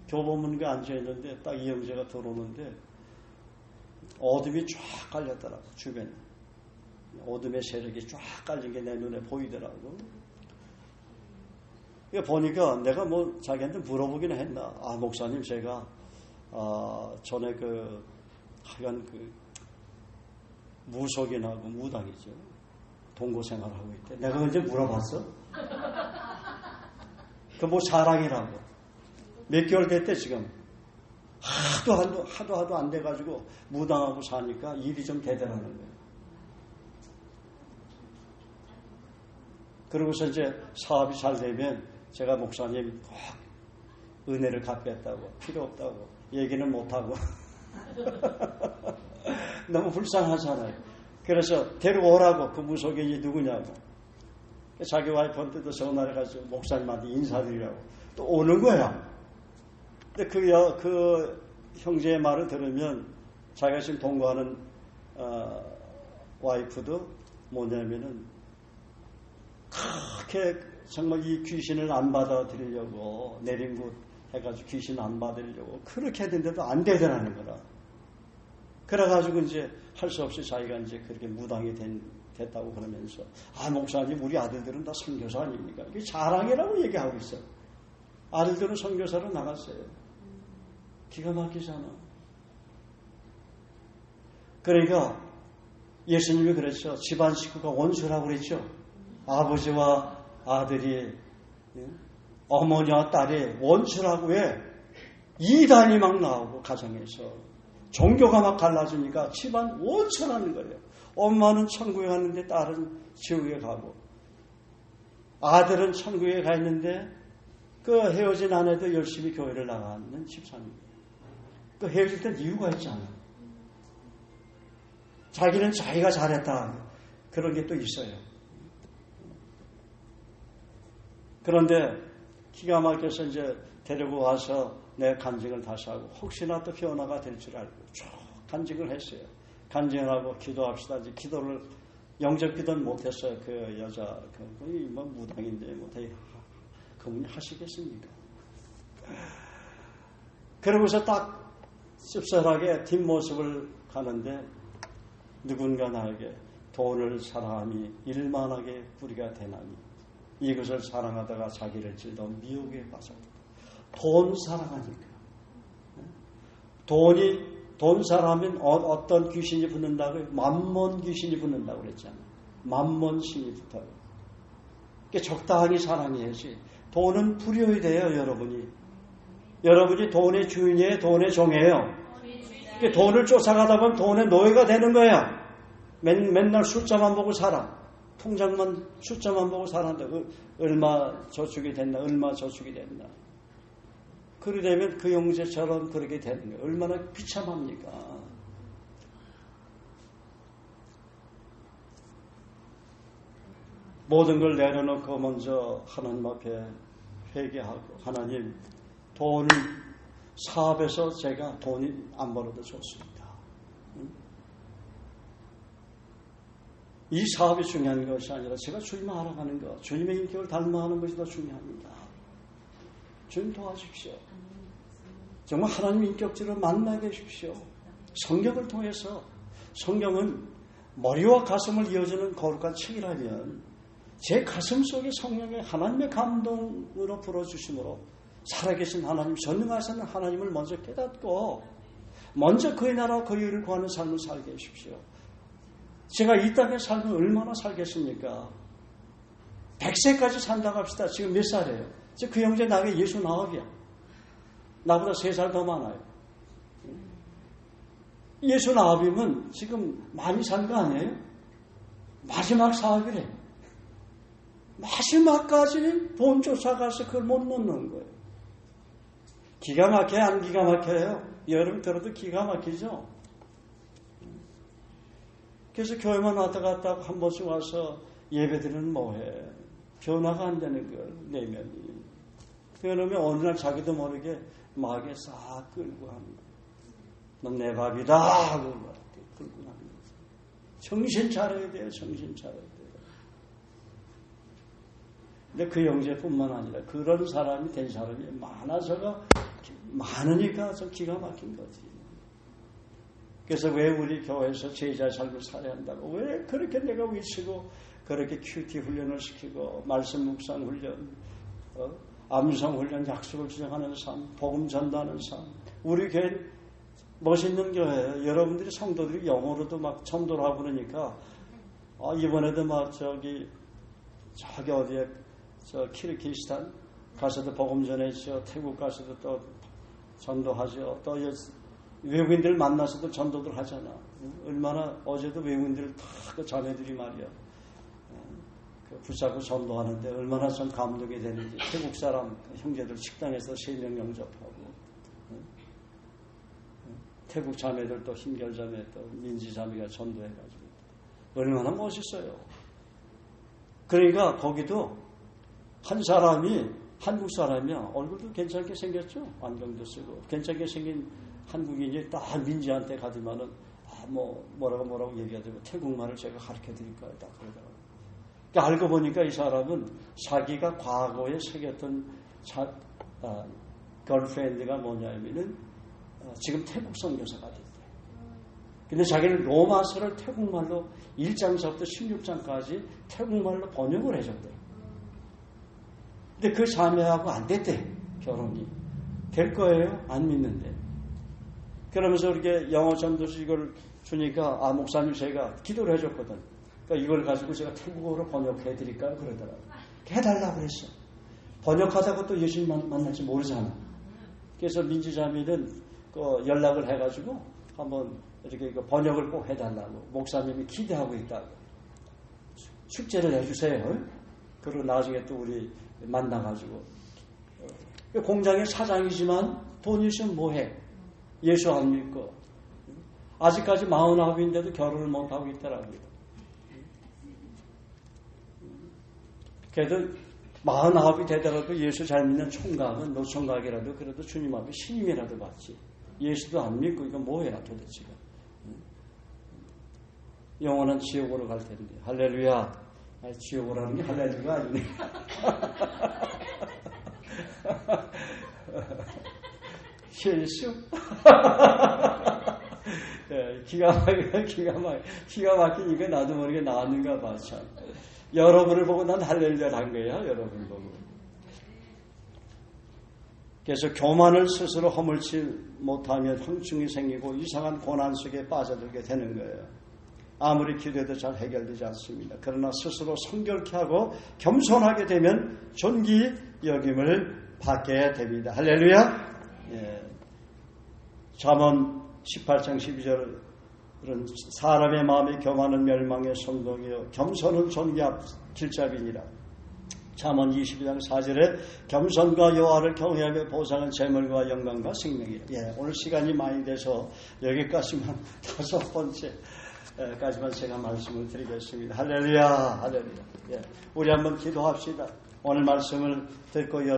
교보문고에 앉아있는데 딱 이 형제가 들어오는데 어둠이 쫙 깔렸더라고. 주변에. 어둠의 세력이 쫙 깔린 게 내 눈에 보이더라고. 보니까 내가 뭐 자기한테 물어보기는 했나. 목사님 제가 전에 하여간 무속인하고 무당이죠. 동거생활하고 있대. 내가 언제 물어봤어? 그 뭐 자랑이라고. 몇 개월 됐대 지금. 하도 안 돼가지고 무당하고 사니까 일이 좀 되더라는 거예요. 그러고서 이제 사업이 잘 되면 제가 목사님 꼭 은혜를 갚겠다고 필요 없다고 얘기는 못하고 너무 불쌍하잖아요. 그래서 데려오라고 그 무속인이 누구냐고 자기 와이프한테도 전화해가지고 목사님한테 인사드리라고 또 오는 거야. 근데 그 형제의 말을 들으면 자기가 지금 동거하는 와이프도 뭐냐면은 그렇게 정말 이 귀신을 안 받아들이려고 내린굿 해가지고 귀신 안 받아들이려고 그렇게 했는데도 안 되더라는 거라. 그래가지고 이제 할 수 없이 자기가 이제 그렇게 무당이 됐다고 그러면서 목사님 우리 아들들은 다 선교사 아닙니까? 이게 자랑이라고 얘기하고 있어. 아들들은 선교사로 나갔어요. 기가 막히잖아. 그러니까 예수님이 그랬죠. 집안 식구가 원수라고 그랬죠. 아버지와 아들이 어머니와 딸이 원수라고 해. 이단이 막 나오고 가정에서 종교가 막 갈라지니까 집안 원수라는 거예요. 엄마는 천국에 갔는데 딸은 지옥에 가고 아들은 천국에 가 있는데 그 헤어진 아내도 열심히 교회를 나가는 집사님. 그 헤어질 땐 이유가 있잖아. 자기는 자기가 잘했다. 그런 게 또 있어요. 그런데 기가 막혀서 이제 데리고 와서 내 간증을 다시 하고 혹시나 또 변화가 될 줄 알고 쭉 간증을 했어요. 간증을 하고 기도합시다. 이제 기도를 영접 기도는 못했어요. 그 여자 그분이 뭐 무당인데 뭐 그분이 하시겠습니까? 그러고서 딱 씁쓸하게 뒷모습을 가는데 누군가 나에게 돈을 사랑함이 일만하게 뿌리가 되나니 이것을 사랑하다가 자기를 찔던 미혹에 빠졌다. 돈 사랑하니까. 돈 사랑하면 어떤 귀신이 붙는다고요? 만몬 귀신이 붙는다고 그랬잖아요. 만몬 신이 붙어요. 적당히 사랑해야지. 돈은 불효이 돼요, 여러분이. 여러분이 돈의 주인이에요, 돈의 종이에요. 돈을 쫓아가다 보면 돈의 노예가 되는 거예요. 맨날 숫자만 보고 살아. 통장만 숫자만 보고 살았는데 얼마 저축이 됐나, 얼마 저축이 됐나. 그러게 되면 그 형제처럼 그렇게 되는 거예요. 얼마나 비참합니까? 모든 걸 내려놓고 먼저 하나님 앞에 회개하고, 하나님, 돈을 사업에서 제가 돈이 안 벌어도 좋습니다. 이 사업이 중요한 것이 아니라 제가 주님을 알아가는 것, 주님의 인격을 닮아가는 것이 더 중요합니다. 주님 도와주십시오. 정말 하나님 인격질을 만나게 해주십시오. 성경을 통해서, 성경은 머리와 가슴을 이어주는 거룩한 책이라면 제 가슴 속에 성령의 하나님의 감동으로 불어주심으로 살아계신 하나님, 전능하시는 하나님을 먼저 깨닫고 먼저 그의 나라와 그의 의를 구하는 삶을 살게 해주십시오. 제가 이 땅의 삶을 얼마나 살겠습니까? 100세까지 산다고 합시다. 지금 몇 살이에요? 그 형제 나이가 69이야. 나보다 3살 더 많아요. 69이면 지금 많이 산 거 아니에요? 마지막 사업이래. 마지막까지 돈 쫓아가서 그걸 못 놓는 거예요. 기가 막혀요? 안 기가 막혀요? 여름 들어도 기가 막히죠? 그래서 교회만 왔다 갔다 하고 한 번씩 와서 예배드리는 뭐해? 변화가 안 되는 거예요, 내면이. 그러면 어느 날 자기도 모르게 마귀에 싹 끌고 가는 거예요. 넌 내 밥이다 하고 끌고 가는 거예요. 정신 차려야 돼요, 정신 차려야 돼요. 근데 그 형제뿐만 아니라 그런 사람이 된 사람이 많으니까 좀 기가 막힌 거지. 그래서 왜 우리 교회에서 제자의 삶을 살아야 한다고, 왜 그렇게 내가 위치고 그렇게 큐티 훈련을 시키고 말씀 묵상 훈련, 암송 훈련, 약속을 주장하는 삶, 복음 전도하는 삶. 우리 교회 멋있는 교회예요. 여러분들이 성도들이 영어로도 막 전도를 하고 그러니까 이번에도 막 저기 어디에 키르기스탄 가서도 복음 전해죠. 태국 가서도 또 전도하죠. 또 외국인들 만나서도 전도들 하잖아. 얼마나 어제도 외국인들 다 그 자매들이 말이야. 붙잡고 전도하는데 얼마나 좀 감동이 되는지. 태국 사람 형제들 식당에서 3명 영접하고, 태국 자매들 또 힘결 자매 또 민지 자매가 전도해가지고 얼마나 멋있어요. 그러니까 거기도 한 사람이 한국 사람이야. 얼굴도 괜찮게 생겼죠. 안경도 쓰고 괜찮게 생긴 한국인이 딱 민지한테 가더만은 뭐라고 얘기하더라고. 태국말을 제가 가르쳐 드릴까요? 딱 그러더라고. 그러니까 알고 보니까 이 사람은 자기가 과거에 새겼던 걸프렌드가 뭐냐면은 지금 태국 선교사가 됐대. 근데 자기는 로마서를 태국말로 1장서부터 16장까지 태국말로 번역을 해줬대. 근데 그 자매하고 안 됐대. 결혼이. 될 거예요? 안 믿는데. 그러면서 이렇게 영어 전도서 이걸 주니까 목사님 제가 기도를 해줬거든. 그러니까 이걸 가지고 제가 태국어로 번역해 드릴까요? 그러더라고요. 해달라고 그랬어. 번역하다가 또 예수님 만날지 모르잖아. 그래서 민지자매는 연락을 해가지고 한번 이렇게 번역을 꼭 해달라고 목사님이 기대하고 있다고 축제를 해주세요. 그리고 나중에 또 우리 만나가지고 공장의 사장이지만 돈 있으면 뭐해? 예수 안 믿고 아직까지 49인데도 결혼을 못하고 있더라고요. 그래도 49이 되더라도 예수 잘 믿는 총각은 노총각이라도 그래도 주님 앞에 신임이라도 받지. 예수도 안 믿고 이거 뭐해야 도대체가. 영원한 지옥으로 갈 텐데. 할렐루야. 지옥으로 하는 게 할렐루야가 아니네. 실수. 기가 막히니까 나도 모르게 나왔는가 봐. 참. 여러분을 보고 난 할렐루야를 한 거야. 여러분을 보고. 그래서 교만을 스스로 허물지 못하면 형충이 생기고 이상한 고난 속에 빠져들게 되는 거예요. 아무리 기도해도 잘 해결되지 않습니다. 그러나 스스로 성결케 하고 겸손하게 되면 존귀 여김을 받게 됩니다. 할렐루야. 예. 잠언 18장 12절은 사람의 마음이 교만은 멸망의 성공이요 겸손은 존귀 앞 길잡이니라. 잠언 22장 4절에 겸손과 여호와를 경외하며 보상은 재물과 영광과 생명이라. 예, 오늘 시간이 많이 돼서 여기까지만 5번째까지만 제가 말씀을 드리겠습니다. 할렐루야, 할렐루야. 예, 우리 한번 기도합시다. 오늘 말씀을 듣고